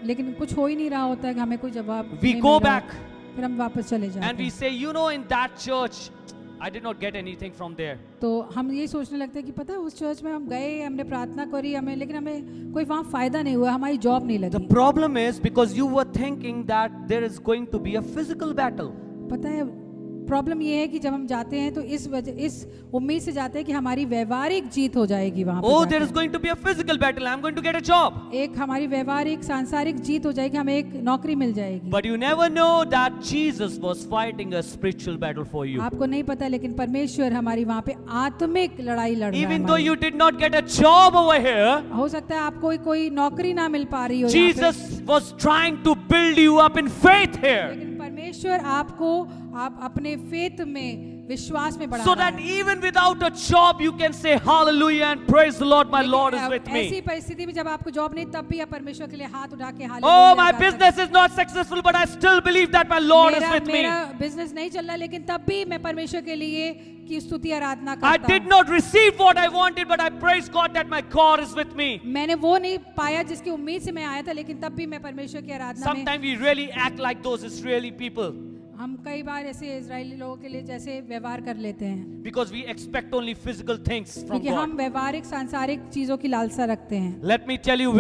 लेकिन कुछ हो ही नहीं रहा होता है कि हमें कोई जवाब We नहीं go मिल रहा। back फिर हम वापस चले जाते and we हैं। say, you know, in that church, I did not get anything from there. तो हम ये सोचने लगते हैं कि पता है उस चर्च में हम गए, हमने प्रार्थना करी, हमें लेकिन हमें कोई वहाँ फायदा नहीं हुआ, हमारी जॉब नहीं The लगी। problem is because you were thinking that there is going to be a physical battle. पता है प्रॉब्लम ये है कि जब हम जाते हैं तो इस उम्मीद से जाते हैं कि हमारी व्यवहारिक जीत हो जाएगी वहाँ पे Oh, जाके। there is going to be a physical battle. I'm going to get a job. एक हमारी व्यवहारिक सांसारिक जीत हो जाएगी, हमें एक नौकरी मिल जाएगी। But you never know that Jesus was fighting a spiritual battle for you. आपको नहीं पता, लेकिन परमेश्वर हमारी वहाँ पे आत्मिक लड़ाई लड़ रहा है Even though हमारी। you did not get a job over here, हो सकता है आपको कोई नौकरी ना मिल पा रही हो यहाँ पे, Jesus was trying to build you up in faith here. लेकिन परमेश्वर आपको आप अपने फेथ में विश्वास में बढ़ा So रहा that है। even without a job, you can say hallelujah and praise the Lord, my लेकिन Lord is अब with ऐसी me. परिस्थिति में जब आपको जॉब नहीं, तब भी आप परमेश्वर के लिए हाथ उठा के Oh, हालेलुया my गाकर- business is not successful, but I still believe that my Lord is with me. मेरा बिजनेस नहीं चल रहा, लेकिन तब भी मैं परमेश्वर के लिए की स्तुति आराधना I करता did हूँ। not receive what I wanted, but I praise God that my God is with me. मैंने वो नहीं पाया जिसकी उम्मीद से मैं आया था, लेकिन तब भी मैं परमेश्वर की आराधना में Sometimes we really act like those Israeli people हम कई बार ऐसे इजरायली लोगों के लिए जैसे व्यवहार कर लेते हैं, because we expect only physical things from क्योंकि हम God. व्यवहारिक सांसारिक चीजों की लालसा रखते हैं। Let me tell you,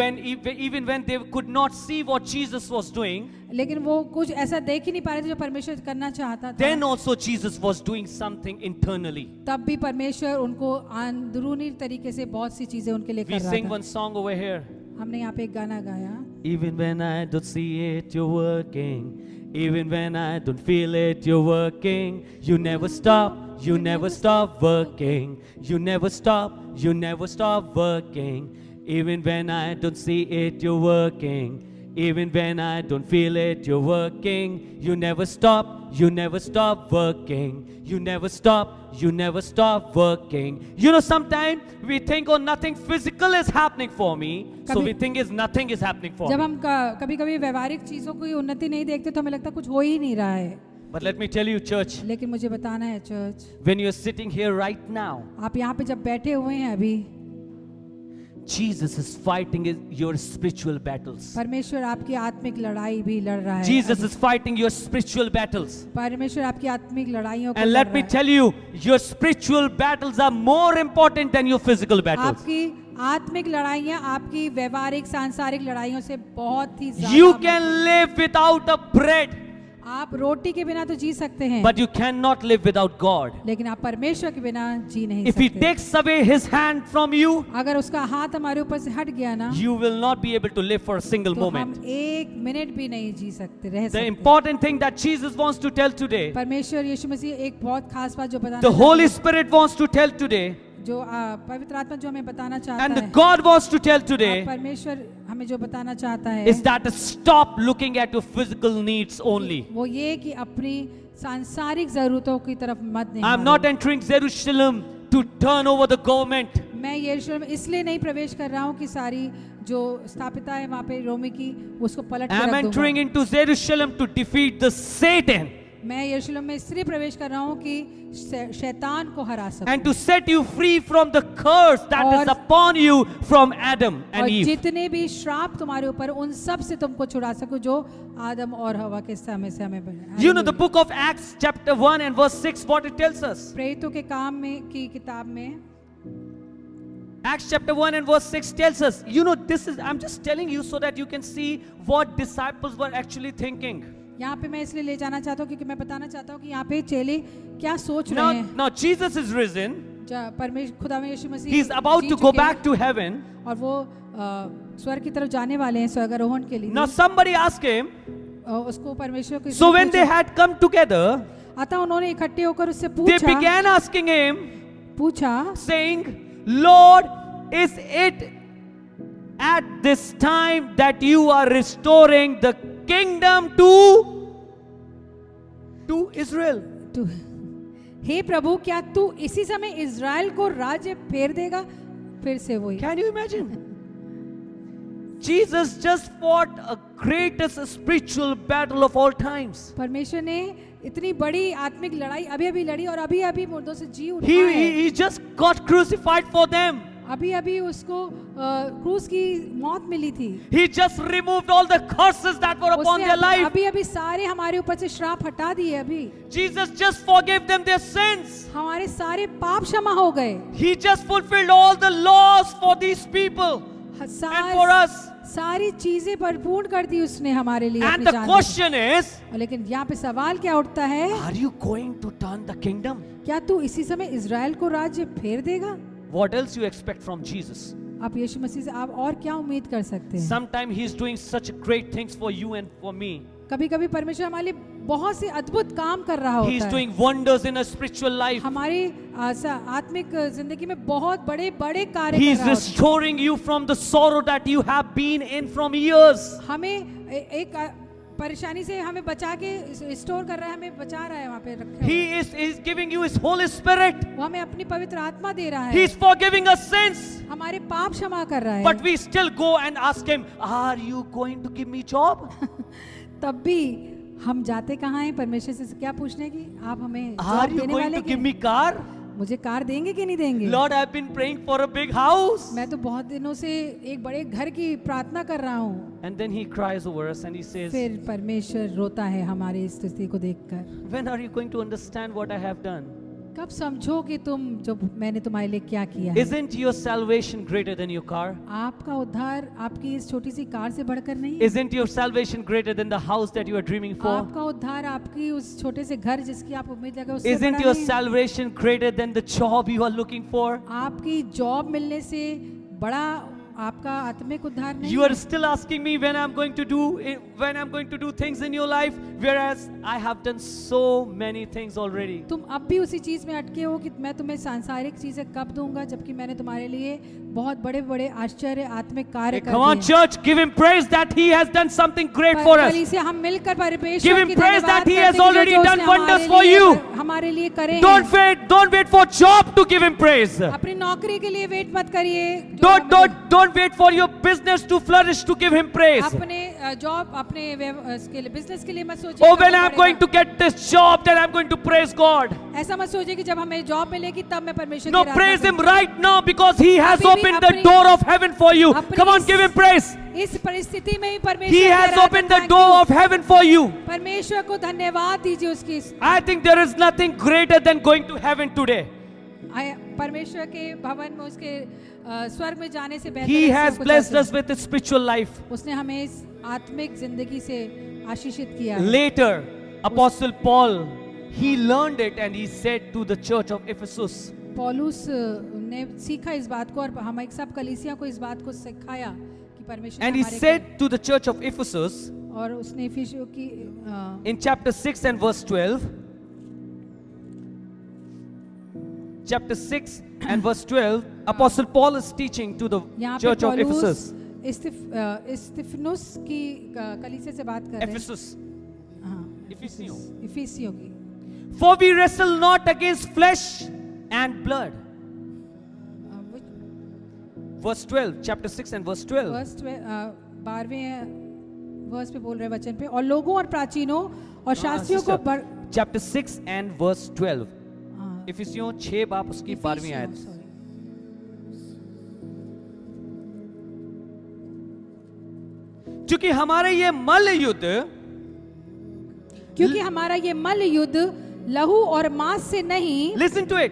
even when they could not see what Jesus was doing, लेकिन वो कुछ ऐसा देख ही नहीं पा रहे थे जो परमेश्वर करना चाहता था। then also Jesus was doing something internally. तब भी परमेश्वर उनको अंदरूनी तरीके से बहुत सी चीजें उनके लिए We कर sing रहा था। one song over here. हमने यहाँ पे एक गाना गाया, Even when I don't see it, you're working. Even when I don't feel it, you're working. You never stop, you never stop working. You never stop, you never stop working. Even when I don't see it, you're working. Even when I don't feel it, you're working. You never stop working. You never stop working. You know, sometimes we think, oh, nothing physical is happening for me. So we think nothing is happening for जब me. हम कभी कभी व्यवहारिक चीजों की उन्नति नहीं देखते तो हमें लगता कुछ हो ही नहीं रहा है, But let me tell you, church, लेकिन मुझे बताना है church, when you're sitting here right now, आप यहाँ पे जब बैठे हुए हैं अभी, Jesus is fighting your spiritual battles. परमेश्वर आपकी आत्मिक लड़ाई भी लड़ रहा है। Jesus is fighting your spiritual battles. परमेश्वर आपकी आत्मिक लड़ाइयों को And लड़ let रहा me है। tell you, your spiritual battles are more important than your physical battles. आपकी आत्मिक लड़ाइयाँ आपकी व्यवहारिक सांसारिक लड़ाइयों से बहुत ही ज्यादा You can live without a bread, आप रोटी के बिना तो जी सकते हैं, but you cannot live without God. लेकिन आप परमेश्वर के बिना जी नहीं If He सकते। takes away His hand from you, अगर उसका हाथ हमारे ऊपर से हट गया ना, you will not be able to live for a single तो moment. हम एक मिनट भी नहीं जी सकते, रह The सकते। important thing that Jesus wants to tell today, परमेश्वर यीशु मसीह एक बहुत खास बात जो बताना the चाहता Holy है, Spirit wants to tell today, जो पवित्र आत्मा जो हमें बताना चाहता and the है, God wants to tell today, परमेश्वर हमें जो बताना चाहता है is that stop looking at your physical needs only. वो ये कि अपनी सांसारिक जरूरतों की तरफ मत नहीं I'm not entering Jerusalem to turn over the government. मैं यरूशलेम में इसलिए नहीं प्रवेश कर रहा हूँ कि सारी जो स्थापिता है वहाँ पे रोमी की उसको पलट के I'm रख entering दूंगा। into Jerusalem to defeat the Satan मैं यरूशलेम में इसलिए प्रवेश कर रहा हूँ कि शैतान को हरा सकूं and to set you free from the curse that is और- upon you from Adam और and Eve. जितने भी श्राप तुम्हारे ऊपर उन सब से तुमको छुड़ा सकूं जो आदम और हवा के समय से हमें बने। You know the book of Acts chapter 1 and verse 6 what it tells us. प्रेरितों के काम में की किताब में Acts chapter 1 and verse 6 tells us, you know, this is, I'm just telling you so that you can see what disciples were actually thinking. यहाँ पे मैं इसलिए ले जाना चाहता हूँ क्योंकि मैं बताना चाहता हूँ कि यहाँ पे चेले क्या सोच रहे Now, हैं। now Jesus is risen. परमेश्वर खुदा में यीशु मसीह He's about ji to go चुके हैं back to heaven. और वो स्वर्ग की तरफ जाने वाले हैं स्वर्गारोहण के लिए। Now somebody asked him, उसको परमेश्वर को so when they had come together, अतः उन्होंने इकट्ठे होकर उससे they पूछा began asking him, पूछा saying, Lord, is it at this time that you are restoring the kingdom to Israel? तू हे प्रभु क्या तू इसी समय इज़राइल को राज्य फेर देगा? फिर से वही। Can you imagine? Jesus just fought a greatest spiritual battle of all times. परमेश्वर ने इतनी बड़ी आत्मिक लड़ाई अभी अभी लड़ी और अभी अभी मुर्दों से जी उठा है। He just got crucified for them. अभी अभी उसको क्रूस की मौत मिली थी। He just removed all the curses that were upon उसने their life. अभी अभी सारे हमारे ऊपर से श्राप हटा दिए। अभी Jesus just forgave them their sins. हमारे सारे पाप क्षमा हो गए। He just fulfilled all the laws for these people and for us. सारी चीजें परिपूर्ण कर दी उसने हमारे लिए। And अपनी the जान question is, में। लेकिन यहाँ पे सवाल क्या उठता है? are you going to turn the kingdom? क्या तू इसी समय इज़राइल को राज्य फेर देगा? What else you expect from Jesus? आप यीशु मसीह से आप और क्या उम्मीद कर सकते हैं? Sometimes He is doing such great things for you and for me. कभी कभी परमेश्वर हमारे लिए बहुत से अद्भुत काम कर रहा He is होता है। doing wonders in a spiritual life. हमारी आत्मिक जिंदगी में बहुत बड़े बड़े कार्य He कर is रहा होता restoring you from the sorrow that you have been in from years. है। हमें एक परेशानी से हमें बचा के स्टोर कर रहा है, हमें बचा रहा है वहाँ पे रखा है। He is giving you His Holy Spirit. वो हमें अपनी पवित्र आत्मा दे रहा He है। is forgiving us sins. हमारे पाप क्षमा कर रहा है। But we still go and ask Him, are you going to give me job? तब भी हम जाते कहाँ हैं परमेश्वर से क्या पूछने की? आप हमें Are जवाब you देने going वाले to give हैं? me car? मुझे कार देंगे कि नहीं देंगे? Lord, I've been praying for a big house. मैं तो बहुत दिनों से एक बड़े घर की प्रार्थना कर रहा हूँ। And then He cries over us and He says, फिर परमेश्वर रोता है हमारी इस स्थिति को देखकर। when are you going to understand what I have done? कब समझोगे तुम जो मैंने तुम्हारे लिए क्या किया है? Isn't your salvation greater than your car? आपका उद्धार आपकी इस छोटी सी कार से बढ़कर नहीं है? Isn't your salvation greater than the house that you are dreaming for? आपका उद्धार आपकी उस छोटे से घर जिसकी आप उम्मीद लगे उससे Isn't बड़ा your नहीं है? salvation greater than the job you are looking for? आपकी जॉब मिलने से बड़ा आपका आत्मिक उद्धार नहीं You है। are still asking me when I'm going to do things in your life, whereas I have done so many things already. तुम अब भी उसी चीज में अटके हो कि मैं तुम्हें सांसारिक चीजें कब दूंगा, जबकि मैंने तुम्हारे लिए बहुत बड़े बड़े आश्चर्य आत्मिक कार्य कर Come on, दिए। church, give him praise that he has done something great for us. कलीसिया, हम मिलकर परमेश्वर Give him की praise धन्यवाद that he करते has हैं कि already जो done उसने wonders हमारे for लिए- you. हमारे लिए करे Don't हैं। wait for job to give him praise. अपनी नौकरी के लिए वेट मत करिए। जो Don't wait for your business to flourish to give him praise. अपने जॉब, अपने इसके लिए, बिजनेस के लिए मत सोचिए। Oh, when I'm going to get this job, then I'm going to praise God. ऐसा मत सोचिए कि जब हमें जॉब मिलेगी तब मैं परमेश्वर No, की praise Aradhana him right now because he has अभी भी opened the अपनी- door of heaven for you. अपनी Come on, इस- give him praise. करूं। इस परिस्थिति में ही परमेश्वर He की has आराधना opened the की। door of heaven for you. परमेश्वर को धन्यवाद दीजिए उसकी I think there is nothing greater than going to heaven today. परमेश्वर के भवन में, उसके स्वर्ग में जाने से बेहतर He है has सब कुछ blessed ऐसे। us with his spiritual life. उसने हमें इस आत्मिक जिंदगी से आशीषित किया है। Later, Apostle Paul, he learned it and he said to the church of Ephesus, पौलुस ने सीखा इस बात को, और हम एक सब कलीसिया को इस बात को सिखाया कि परमेश्वर and he हमारे said to the church of Ephesus और उसने इफिसियों की in chapter 6 and verse 12, chapter 6 and verse 12, Apostle Paul is teaching to the यहाँ पे church of पौलुस Ephesus. स्तिफनुस की कलीसिया से बात कर रहे हैं। Ephesus. हाँ, Ephesians. इफिसियों की। For we wrestle not against flesh and blood. Verse 12, chapter 6 and verse 12. Verse 12वें verse पे बोल रहे वचन पे, और लोगों और प्राचीनों और शास्त्रियों को sister, chapter 6 and verse 12. इफिसियों 6 बाप उसकी 12वीं आयत। क्योंकि हमारे ये मल्ल युद्ध, क्योंकि हमारा ये मल्ल युद्ध लहू और मांस से नहीं। listen to it.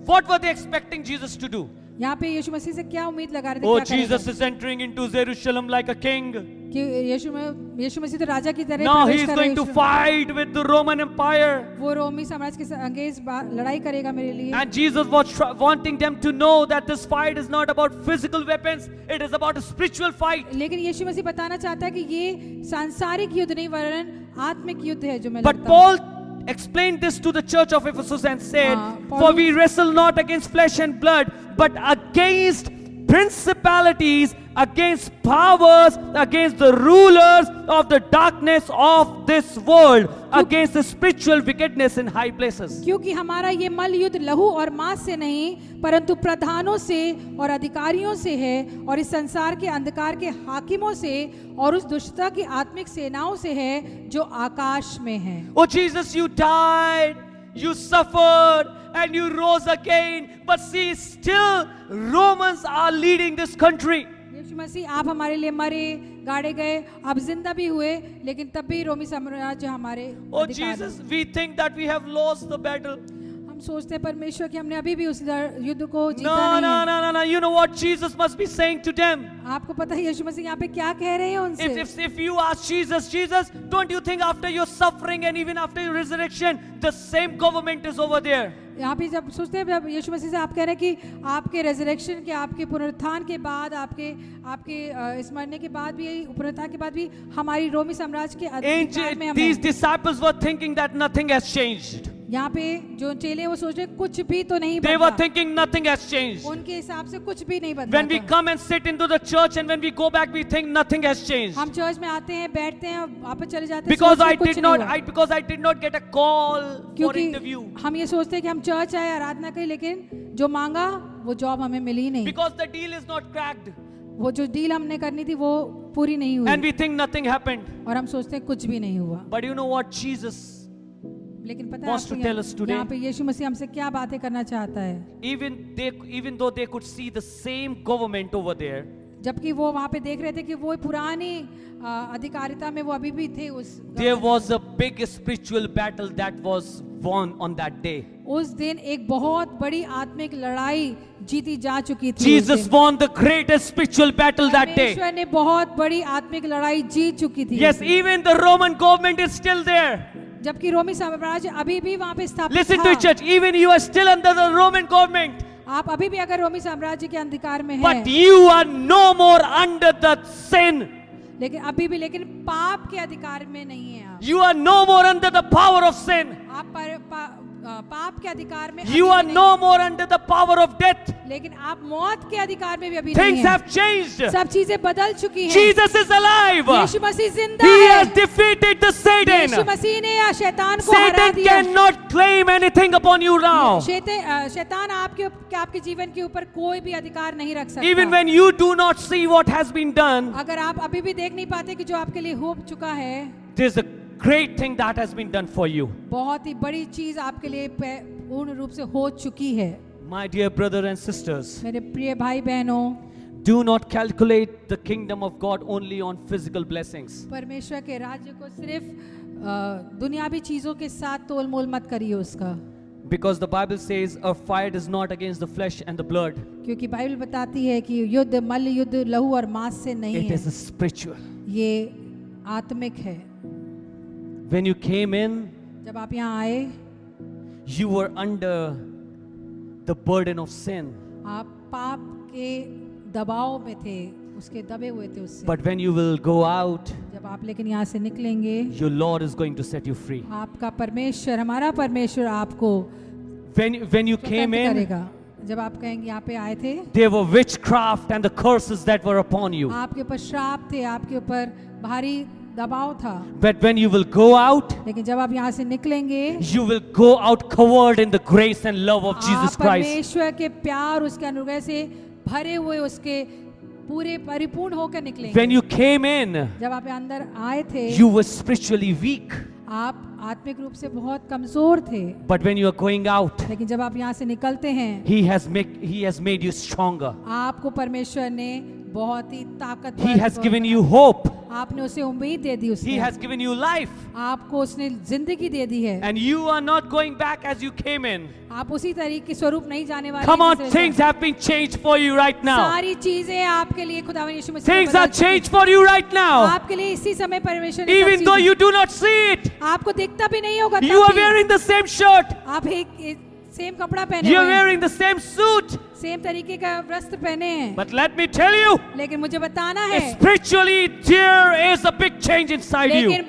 What were they expecting Jesus to do? यहाँ पे यीशु मसीह से क्या उम्मीद लगा रहे थे? Oh, क्या करेगा? Jesus is entering into Jerusalem like a king. कि यीशु मसीह तो राजा की तरह Now he प्रवेश is कर going to रहे हैं। fight with the Roman Empire. वो रोमी साम्राज्य के अंगेज लड़ाई करेगा मेरे लिए। And Jesus was wanting them to know that this fight is not about physical weapons, it is about a spiritual fight. लेकिन यीशु मसीह बताना चाहता है कि ये सांसारिक युद्ध नहीं, वरन आत्मिक युद्ध है जो मैं But लड़ता हूँ। Paul explained this to the church of Ephesus and said, For we wrestle not against flesh and blood, but against principalities, against powers, against the rulers of the darkness of this world, against the spiritual wickedness in high places. क्योंकि हमारा ये मल्ल युद्ध लहू और मांस से नहीं, परंतु प्रधानों से और अधिकारियों से है, और इस संसार के अंधकार के हाकिमों से और उस दुष्टता की आत्मिक सेनाओं से है जो आकाश में है। Oh Jesus, you died, you suffered, and you rose again. But see, still Romans are leading this country. यीशु मसीह, आप हमारे लिए मरे, गाड़े गए, आप जिंदा भी हुए, लेकिन तब भी रोमी साम्राज्य हमारे Oh अधिकार Jesus, में। we think that we have lost the battle. हम सोचते हैं परमेश्वर कि हमने अभी भी उस युद्ध को जीता No, नहीं no, है। no, no, no. You know what Jesus must be saying to them? आपको पता है यीशु मसीह यहाँ पे क्या कह रहे हैं उनसे? If you ask Jesus, don't you think after your suffering and even after your resurrection, the same government is over there? यहाँ पे जब सोचते हैं, जब यीशु मसीह से आप कह रहे हैं कि आपके रेजरेक्शन के, आपके पुनरुत्थान के बाद, आपके इस मरने के बाद भी, पुनरुत्थान के बाद भी हमारी रोमी साम्राज्य के अधिकार में हम These हैं। disciples were thinking that nothing has changed. यहाँ पे जो चेले वो सोच रहे कुछ भी तो नहीं They were बदला। thinking nothing has changed. उनके हिसाब से कुछ भी नहीं बदला When we था। come and sit into the church and when we go back, we think nothing has changed. हम चर्च में आते हैं, बैठते हैं, वापस चले जाते हैं, Because सोचते I हैं कुछ did नहीं not, हुआ। because I did not get a call for क्योंकि interview. हम ये सोचते हैं कि हम चर्च आए, आराधना करें, लेकिन जो मांगा वो जॉब हमें मिली नहीं। Because the deal is not cracked. वो जो डील हमने करनी थी वो पूरी नहीं And हुई, we think nothing happened. और हम सोचते हैं कुछ भी नहीं हुआ। But you know what? Jesus, लेकिन पता है wants to आपको tell us today- यहाँ पे यीशु मसीह हमसे क्या बातें करना चाहता है? even though they could see the same government over there, जबकि वो वहाँ पे देख रहे थे कि वो पुरानी अधिकारिता में वो अभी भी थे उस there was a big spiritual battle that was won on that day. उस दिन एक बहुत बड़ी आत्मिक लड़ाई जीती जा चुकी थी। Jesus won the greatest spiritual battle that day. परमेश्वर ने बहुत बड़ी आत्मिक लड़ाई जीत चुकी थी। Yes, even the Roman government is still there. जबकि रोमी साम्राज्य अभी भी वहाँ पे स्थापित Listen था। to it, church. Even you are still under the Roman government. आप अभी भी अगर रोमी साम्राज्य के अंधकार में but हैं, you are no more under the sin. लेकिन अभी भी लेकिन पाप के अधिकार में नहीं है आप। You are no more under the power of sin. आप पाप के अधिकार में You अभी are भी no more under the power of death. नहीं, लेकिन आप मौत के अधिकार में भी अभी Things नहीं हैं। have changed. सब चीजें बदल चुकी हैं। Jesus is alive. यीशु मसीह जिंदा He है। has defeated the Satan. यीशु मसीह ने या शैतान को हरा Satan दिया। cannot claim anything upon you now. शैतान आपके जीवन के ऊपर कोई भी अधिकार नहीं रख सकता। Even when you do not see what has been done, अगर आप अभी भी देख नहीं पाते कि जो आपके लिए हो चुका है, there's a great thing that has been done for you. बहुत ही बड़ी चीज आपके लिए पूर्ण रूप से हो चुकी है। My dear brothers and sisters, मेरे प्रिय भाई बहनों, do not calculate the kingdom of God only on physical blessings. परमेश्वर के राज्य को सिर्फ दुनियावी चीजों के साथ तोल मोल मत करिए उसका, Because the Bible says a fight is not against the flesh and the blood. क्योंकि बाइबल बताती है कि युद्ध मल्ल युद्ध लहू और मांस से नहीं It है, is a spiritual. ये आत्मिक है। When you came in, जब आप यहाँ आए, you were under the burden of sin. आप पाप के दबाव में थे, उसके दबे हुए थे उससे। But when you will go out, जब आप लेकिन यहाँ से निकलेंगे, your Lord is going to set you free. आपका परमेश्वर, हमारा परमेश्वर आपको When you came स्वतंत्र in, करेगा। जब आप कहेंगे यहाँ पे आए थे, there were witchcraft and the curses that were upon you. आपके ऊपर श्राप थे, आपके ऊपर भारी दबाव था। But when you will go out, लेकिन जब आप यहाँ से निकलेंगे, you will go out covered in the grace and love of Jesus आप Christ. परमेश्वर के प्यार, उसके अनुग्रह से भरे हुए, उसके पूरे परिपूर्ण होकर निकलेंगे। When you came in, जब आप अंदर आए थे, you were spiritually weak. आप आत्मिक रूप से बहुत कमजोर थे, But when you are going out, लेकिन जब आप यहाँ से निकलते हैं, He has made you stronger. आपको परमेश्वर ने बहुत ही He ताकतवर has given you hope. आपने उसे उम्मीद दे दी, He उसने has given you life. आपको उसने जिंदगी दे दी है। And you are not going back as you came in. आप उसी तरीके स्वरूप नहीं जाने वाले। Come on, जैसे- things have been changed for you right now. सारी चीजें आपके लिए खुदावन यीशु मसीह ने Things बदल are चुकी हैं। changed for you right now. आपके लिए इसी समय परमेश्वर ने सब Even though चीजें- you do not see it. आपको दिखता भी नहीं होगा, You तब are भी wearing the same shirt. आप एक सेम कपड़ा पहने You are हुए हैं, wearing the same suit. Same तरीके का वस्त्र पहने हैं, But let me tell you, लेकिन मुझे बताना है, spiritually there is a big change inside you. लेकिन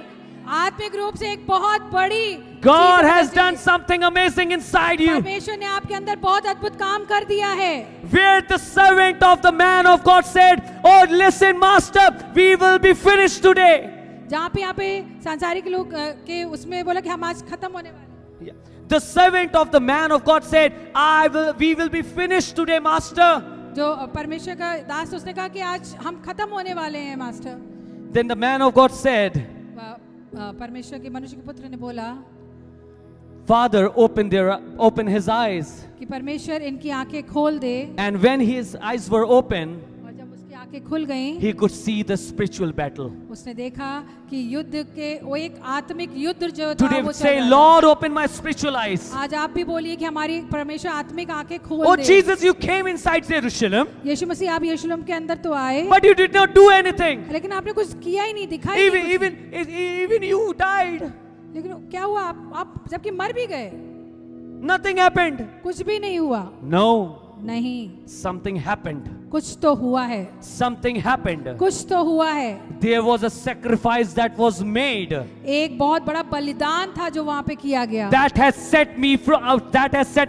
आत्मिक रूप से एक बहुत बड़ी God चीज़ has बदल done चुकी है। something amazing inside you. परमेश्वर ने आपके अंदर बहुत अद्भुत काम कर दिया है। Where the servant of the man of God said, "Oh, listen, master, we will be finished today." जहाँ पे यहाँ पे सांसारिक लोग के उसमें बोला कि हम आज खत्म होने वाले हैं। Yeah. The servant of the man of God said, we will be finished today, master. जो परमेश्वर का दास, उसने कहा कि आज हम खत्म होने वाले हैं master. Then the man of God said, परमेश्वर के मनुष्य के पुत्र ने बोला Father, open his eyes. कि परमेश्वर इनकी आंखें खोल दे। And when his eyes were open, और जब उसकी आंखें खुल गईं, he could see the spiritual battle. उसने देखा कि युद्ध के वो एक आत्मिक युद्ध जो था Today वो say, चल रहा था। Lord, open my spiritual eyes. आज आप भी बोलिए कि हमारी परमेश्वर आत्मिक आंखें खोल Oh they. Jesus, you came inside Jerusalem, यीशु मसीह आप यरूशलेम के अंदर तो आए, but you did not do anything. लेकिन आपने कुछ किया ही नहीं, दिखाई नहीं कुछ। Even you died. लेकिन क्या हुआ, आप जबकि मर भी गए, Nothing happened. कुछ भी नहीं हुआ। No, नहीं, something happened. कुछ तो हुआ है, Something happened. कुछ तो हुआ है। There was a sacrifice that was made. एक बहुत बड़ा बलिदान था जो वहां पे किया गया, That has set me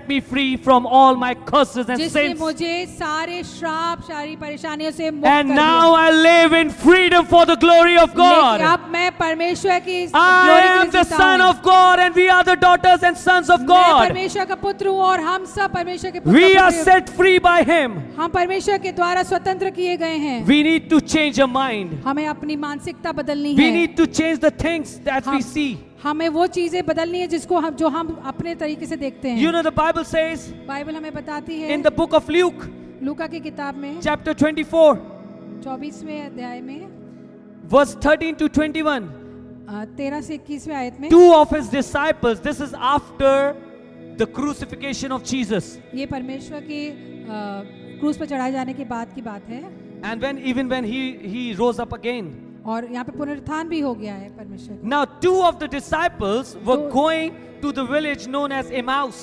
free from all my curses and जिसने sins. मुझे सारे श्राप, सारी परेशानियों से मुक्त And कर now दिया। I live in freedom for the glory of लेकिन God. अब मैं परमेश्वर की I glory के am लिए the जीता son हूँ। of God and we are the daughters and sons of मैं God. परमेश्वर का पुत्र हूँ और हम सब परमेश्वर के पुत्र We are पुत्री हैं। set free by Him. हम परमेश्वर के द्वारा स्वतंत्र किए गए हैं। We need to change our mind. हमें अपनी मानसिकता बदलनी We है। need to change the things that we हम- see. हमें वो चीजें बदलनी है जो हम अपने तरीके से देखते हैं। You know, the Bible says Bible हमें बताती है in the book of Luke, लूका की किताब में chapter 24, 24वें अध्याय में verse 13 to 21. 13 से 21वें आयत में, Two of his disciples, this is after the crucifixion of Jesus. ये परमेश्वर की क्रूस पर चढ़ाए जाने के बाद की बात है, And even when he rose up again. और यहाँ पे पुनरुत्थान भी हो गया है परमेश्वर का। Now two of the disciples were दो- going to the village known as Emmaus.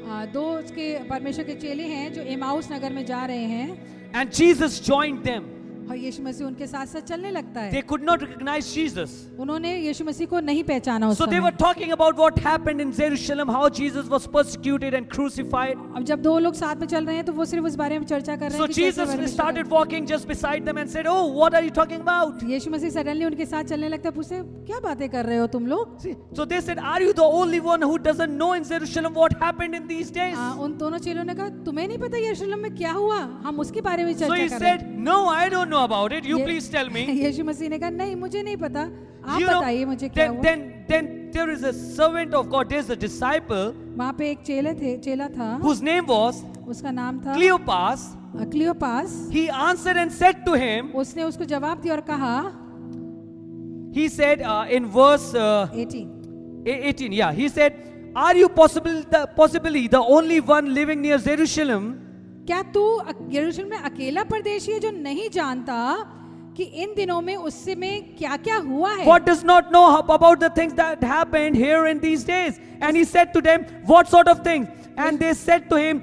दो उसके परमेश्वर के चेले हैं जो एमाउस नगर में जा रहे हैं, and Jesus joined them. और यीशु मसीह उनके साथ साथ चलने लगता है। They could not recognize Jesus. उन्होंने यीशु मसीह को नहीं पहचाना उस So they समय। were talking about what happened in Jerusalem, how Jesus was persecuted and crucified. अब जब दो लोग साथ में चल रहे हैं तो वो सिर्फ उस बारे में चर्चा कर रहे So हैं कि कैसे Jesus परमेश्वर started walking just beside them and said, "Oh, what are you talking about?" यीशु मसीह सडनली उनके साथ चलने लगता है, पूछते क्या बातें कर रहे हो तुम लोग? See, so they said, "Are you the only one who doesn't know in Jerusalem what happened in these days?" उन दोनों चेलों ने कहा तुम्हें नहीं पता यरूशलेम में क्या हुआ? हम उसके बारे में So चर्चा he कर रहे हैं। said, "No, I don't know about it. You ये- please tell me." यीशु मसीह ने कहा नहीं मुझे नहीं पता, आप You know, बताइए मुझे क्या हुआ? then there is a servant of God. There's a disciple वहाँ पे एक चेला था, whose name was उसका नाम था Cleopas. Cleopas. He answered and said to him, उसने उसको जवाब दिया और कहा he said in verse 18 18, yeah, he said, "Are you possibly the only one living near Jerusalem क्या तू यरूशलेम में अकेला परदेशी है जो नहीं जानता कि इन दिनों में उससे में क्या क्या हुआ है? what does not know about the things that happened here in these days?" And he said to them, "What sort of things?" And they said to him,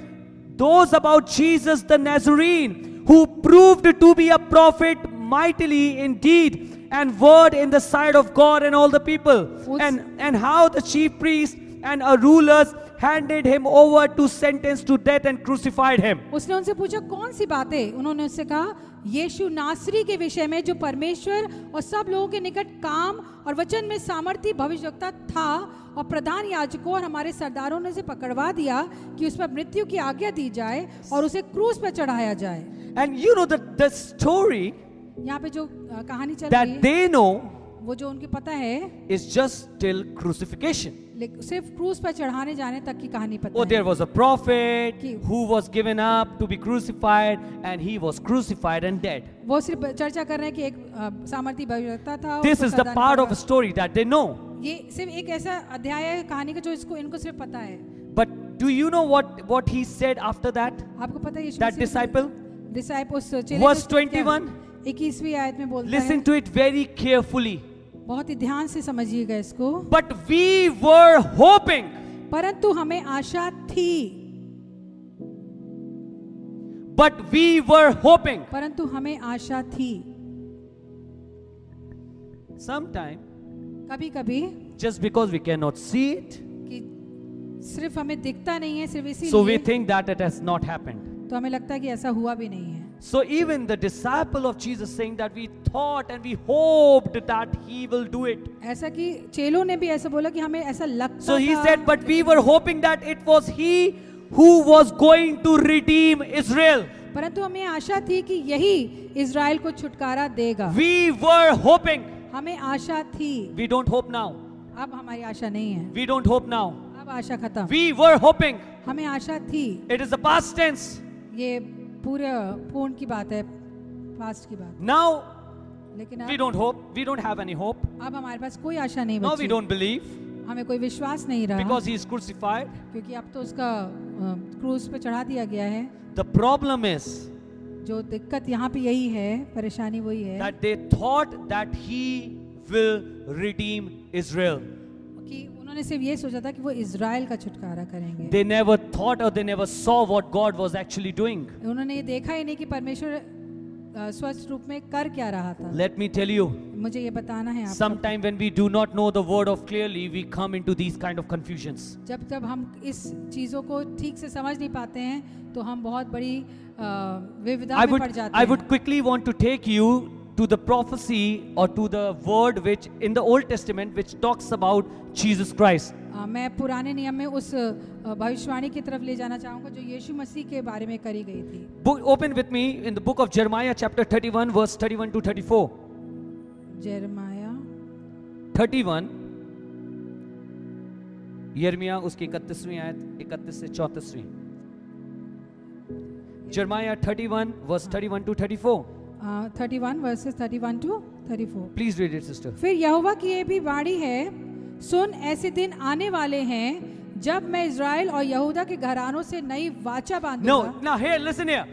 "Those about Jesus the Nazarene, who proved to be a prophet mightily in deed and word in the sight of God and all the people, and how the chief priests and rulers handed him over to sentence to death and crucified him." उसने उनसे पूछा कौन सी बातें? उन्होंने उससे कहा यीशु नासरी के विषय में जो परमेश्वर और सब लोगों के निकट काम और वचन में सामर्थी भविष्यवक्ता था, और प्रधान याजकों और हमारे सरदारों ने उसे पकड़वा दिया कि उस पर मृत्यु की आज्ञा दी जाए और उसे क्रूस पर चढ़ाया जाए। And you know the story यहाँ पे जो कहानी चल रही that है they know वो जो उनके पता है is just till crucifixion. सिर्फ क्रूस पर चढ़ाने जाने तक की कहानी पता Oh, है। there was a prophet कि- who was given up to be crucified, and he was crucified and dead. वो सिर्फ चर्चा कर रहे हैं कि एक सामर्थी भविष्यवक्ता था। This उसको is the सरदार part ने of a story that they know. ये सिर्फ एक ऐसा अध्याय है कहानी का जो इनको सिर्फ पता है। But do you know what he said after that? आपको पता है यीशु That मसीह disciple? उस चेले Verse को क्या- 21. 21वीं आयत में बोलता Listen है, to it very carefully. बहुत ही ध्यान से समझिएगा इसको। But we were hoping. परंतु हमें आशा थी, But we were hoping. परंतु हमें आशा थी। Sometime, कभी कभी just because we cannot see it, कि सिर्फ हमें दिखता नहीं है, सिर्फ so we इसीलिए think that it has not happened. तो हमें लगता है कि ऐसा हुआ भी नहीं है। So even the disciple of Jesus saying that we thought and we hoped that he will do it. ऐसा कि चेलों ने भी ऐसा बोला कि हमें ऐसा लगता So he था, said, but we were hoping that it was he who was going to redeem Israel. परंतु हमें आशा थी कि यही इज़राइल को छुटकारा देगा। We were hoping. हमें आशा थी, We don't hope now. अब हमारी आशा नहीं है, We don't hope now. अब आशा खत्म। We were hoping. हमें आशा थी, It is the past tense. ये पूर्ण की बात है, पास्ट की बात। Now लेकिन we अब don't hope. We don't have any hope. हमारे पास कोई आशा नहीं Now we बची, don't believe हमें कोई विश्वास नहीं रहा, because he is crucified. क्योंकि अब तो उसका क्रूस पे चढ़ा दिया गया है। The problem is जो दिक्कत यहाँ पे यही है, परेशानी वही है that they thought that he will redeem Israel. कि उन्होंने सिर्फ ये सोचा था कि वो इज़राइल का छुटकारा करेंगे। They never thought or they never saw what God was actually doing. उन्होंने ये देखा ही नहीं कि परमेश्वर स्वस्थ रूप में कर क्या रहा था। Let me tell you, मुझे ये बताना है आपको, sometime when we do not know the word of clearly, we come into these kind of confusions. जब हम इस चीज़ों को ठीक से समझ नहीं पाते हैं तो हम बहुत बड़ी विविधता I में would, पड़ जाते I हैं। would quickly want to take you to the prophecy or to the word which in the Old Testament which talks about Jesus Christ. मैं पुराने नियम में उस भविष्यवाणी की तरफ ले जाना चाहूँगा जो यीशु मसीह के बारे में करी गई थी। Open with me in the book of Jeremiah chapter 31 verse 31 to 34. यिर्मयाह 31 यिर्मयाह उसकी 31वीं आयत 31 से 34वीं। Jeremiah 31 verse 31 to 34. 31 verses 31 to 34। Please read it, sister. फिर यहोवा की ये भी वाणी है, सुन ऐसे दिन आने वाले हैं जब मैं इज़राइल और यहूदा के घरानों से नई वाचा बांधूंगा। No, now here, listen here.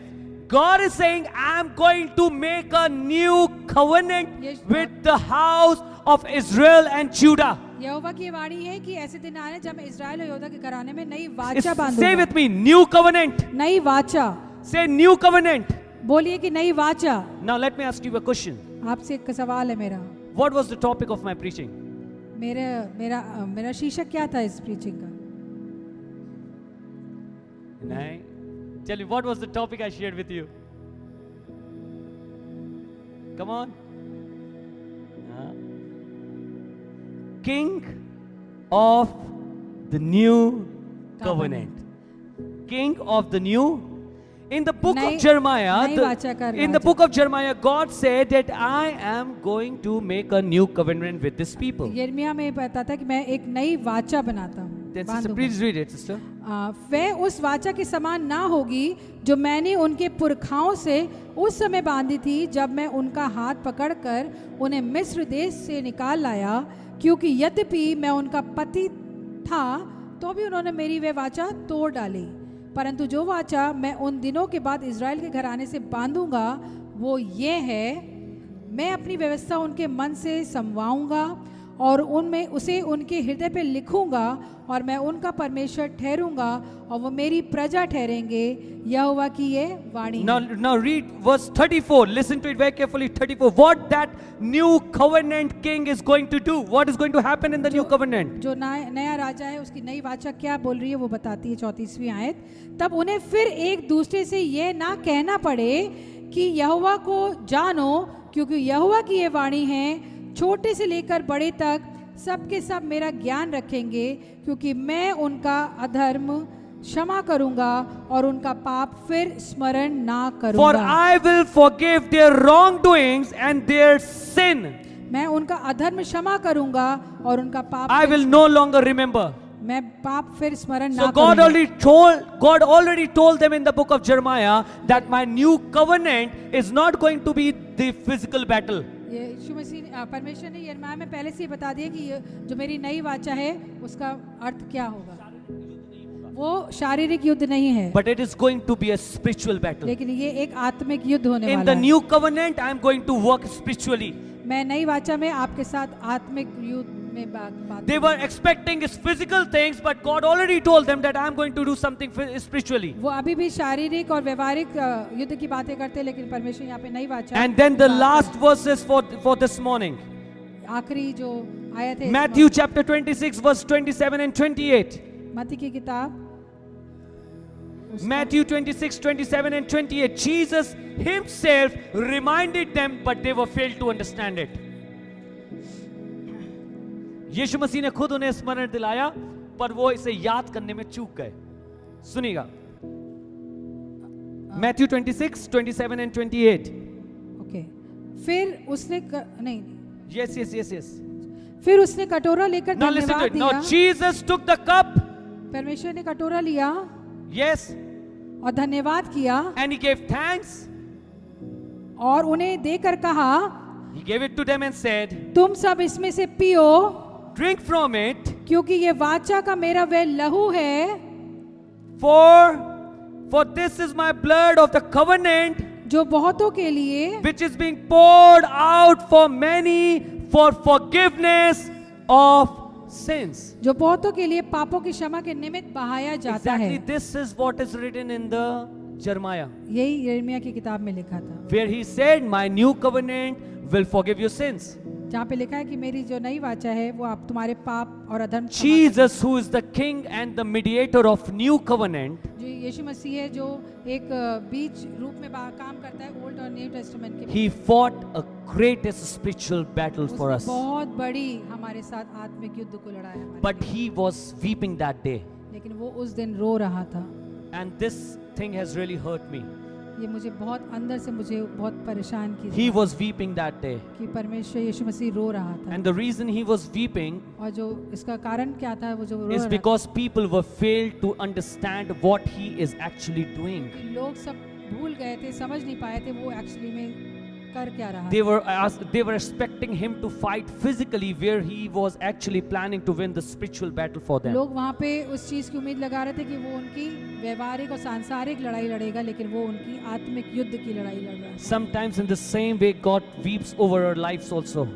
God is saying, I'm going to make a new covenant Yes, with the house of Israel and Judah. यहोवा की वाणी है कि ऐसे दिन आने जब मैं इस्राएल और यहूदा के घराने में नई वाचा Say बांधूंगा। with me, new covenant. नई वाचा, Say new covenant. बोलिए कि नई वाचा। Now let me ask you a question. आपसे एक सवाल है मेरा। What was the topic of my preaching? मेरा शीर्षक क्या था इस प्रीचिंग का? Nay. Tell me, what was the topic I shared with you? Come on. King of the new covenant. King of the new. In the book of Jeremiah, in the book of Jeremiah, God said that I am going to make a new covenant with this people. यिर्मयाह में बताता था कि मैं एक नई वाचा बनाता हूँ। Then sister, please read it, sister. वह उस वाचा के समान ना होगी जो मैंने उनके पुरखाओं से उस समय बांधी थी जब मैं उनका हाथ पकड़कर उन्हें मिस्र देश से निकाल लाया, क्योंकि यद्यपि मैं उनका पति था तो भी उन्होंने मेरी वह वाचा तोड़ डाली। परंतु जो वाचा मैं उन दिनों के बाद इज़राइल के घराने से बांधूंगा वो ये है, मैं अपनी व्यवस्था उनके मन से समवाऊंगा और उनमें उसे उनके हृदय पे लिखूंगा और मैं उनका परमेश्वर ठहरूंगा और वो मेरी प्रजा ठहरेंगे। यहोवा की ये वाणी। Now read verse 34. Listen to it very carefully. 34. What that new covenant king is going to do? What is going to happen in the new covenant? जो नया राजा है उसकी नई वाचा क्या बोल रही है वो बताती है 34वीं आयत। तब उन्हें फिर एक दूसरे से ये ना कहना पड़े कि यहोवा को जानो, क्योंकि यहोवा की ये वाणी है, छोटे से लेकर बड़े तक सबके सब मेरा ज्ञान रखेंगे, क्योंकि मैं उनका अधर्म क्षमा करूंगा और उनका पाप फिर स्मरण ना करूंगा। For I will forgive their wrongdoings and their sin. मैं उनका अधर्म क्षमा करूंगा और उनका पाप I will no longer remember. मैं पाप फिर स्मरण So ना God already told them in the book of Jeremiah that my new covenant is not going to be the physical battle. ये यीशु मसीह परमेश्वर ने यिर्मयाह में पहले से ही बता दिया कि जो मेरी नई वाचा है उसका अर्थ क्या होगा। वो शारीरिक युद्ध नहीं है, But it is going to be a spiritual battle. लेकिन ये एक आत्मिक युद्ध होने In वाला the है। new covenant, I am going to work spiritually. मैं नई वाचा में आपके साथ आत्मिक युद्ध में बात They were expecting his physical things, but God already told them that I am going to do something spiritually. वो अभी भी शारीरिक और व्यवहारिक युद्ध की बातें करते हैं, लेकिन परमेश्वर यहाँ पे नई वाचा। And then the last verses for this morning. आखिरी जो आयत है Matthew chapter 26 verse 27 and 28. मत्ती की किताब Matthew 26, 27 and 28. Jesus himself reminded them, but they were failed to understand it. यीशु मसीह ने खुद उन्हें स्मरण दिलाया, पर वो इसे याद करने में चूक गए। सुनिएगा, Matthew 26, 27 and 28. ओके। फिर उसने नहीं Yes. फिर उसने कटोरा लेकर Now listen to धन्यवाद it. दिया। Now Jesus took the cup. परमेश्वर ने कटोरा लिया Yes. और धन्यवाद किया And he gave thanks. और उन्हें देकर कहा, He gave it to them and said, तुम सब इसमें से पियो, drink from it. क्योंकि ये वाचा का मेरा वह लहू है, For this is my blood of the covenant, जो बहुतों के लिए which is being poured out for many for forgiveness of sins. जो बहुतों के लिए पापों की क्षमा के निमित्त बहाया जाता Exactly, है। this is what is written in the Jeremiah, यही यिर्मयाह की किताब में लिखा था, where he said, my new covenant will forgive your sins. जहाँ पे लिखा है कि मेरी जो नई वाचा है वो आप तुम्हारे पाप और अधर्म क्षमा Jesus, who is the king and the mediator of new covenant, करेगी। जो यीशु मसीह है जो एक बीच रूप में काम करता है ओल्ड और न्यू टेस्टामेंट के। he fought a greatest spiritual battle for उसने us. बहुत बड़ी हमारे साथ आत्मिक युद्ध को लड़ा है, But he was weeping that day. लेकिन वो उस दिन रो रहा था। And this thing has really hurt me. ये मुझे बहुत अंदर से मुझे बहुत परेशान He किया was weeping that day. कि परमेश्वर यीशु मसीह रो रहा था। And the reason he was weeping और जो इसका कारण क्या था, वो जो रो is रहा because people were failed to understand what he is actually doing. था, लोग सब भूल गए थे, समझ नहीं पाए थे वो एक्चुअली में कर क्या रहा They were expecting him to fight physically, where he was actually planning to win the spiritual battle for them. लोग वहाँ पे उस चीज की उम्मीद लगा रहे थे कि वो उनकी व्यवहारिक और सांसारिक लड़ाई लड़ेगा, लेकिन वो उनकी आत्मिक युद्ध की लड़ाई लड़ रहा है। Sometimes in the same way God weeps over our lives also.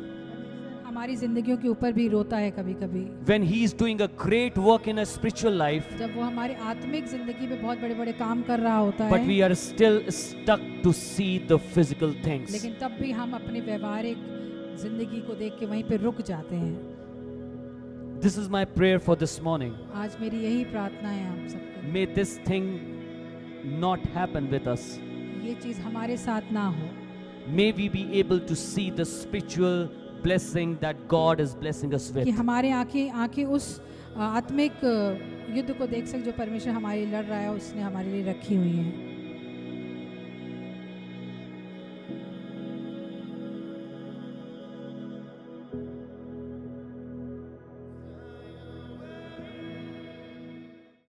हमारी जिंदगियों के ऊपर भी रोता है कभी कभी, when He is doing a great work in a spiritual life, जब वो हमारी आत्मिक जिंदगी में बहुत बड़े बड़े काम कर रहा होता but है, we are still stuck to see the physical things. लेकिन तब भी हम अपने व्यवहारिक जिंदगी को देख के वहीं पे रुक जाते हैं। This is my prayer for this morning. आज मेरी यही प्रार्थना है आप सबकी, May this thing not happen with us. ये चीज हमारे साथ ना हो। May we be able to see the spiritual blessing that God is blessing us with. कि हमारे आंखें उस आत्मिक युद्ध को देख सके जो परमेश्वर हमारे लिए लड़ रहा है, उसने हमारे लिए रखी हुई है।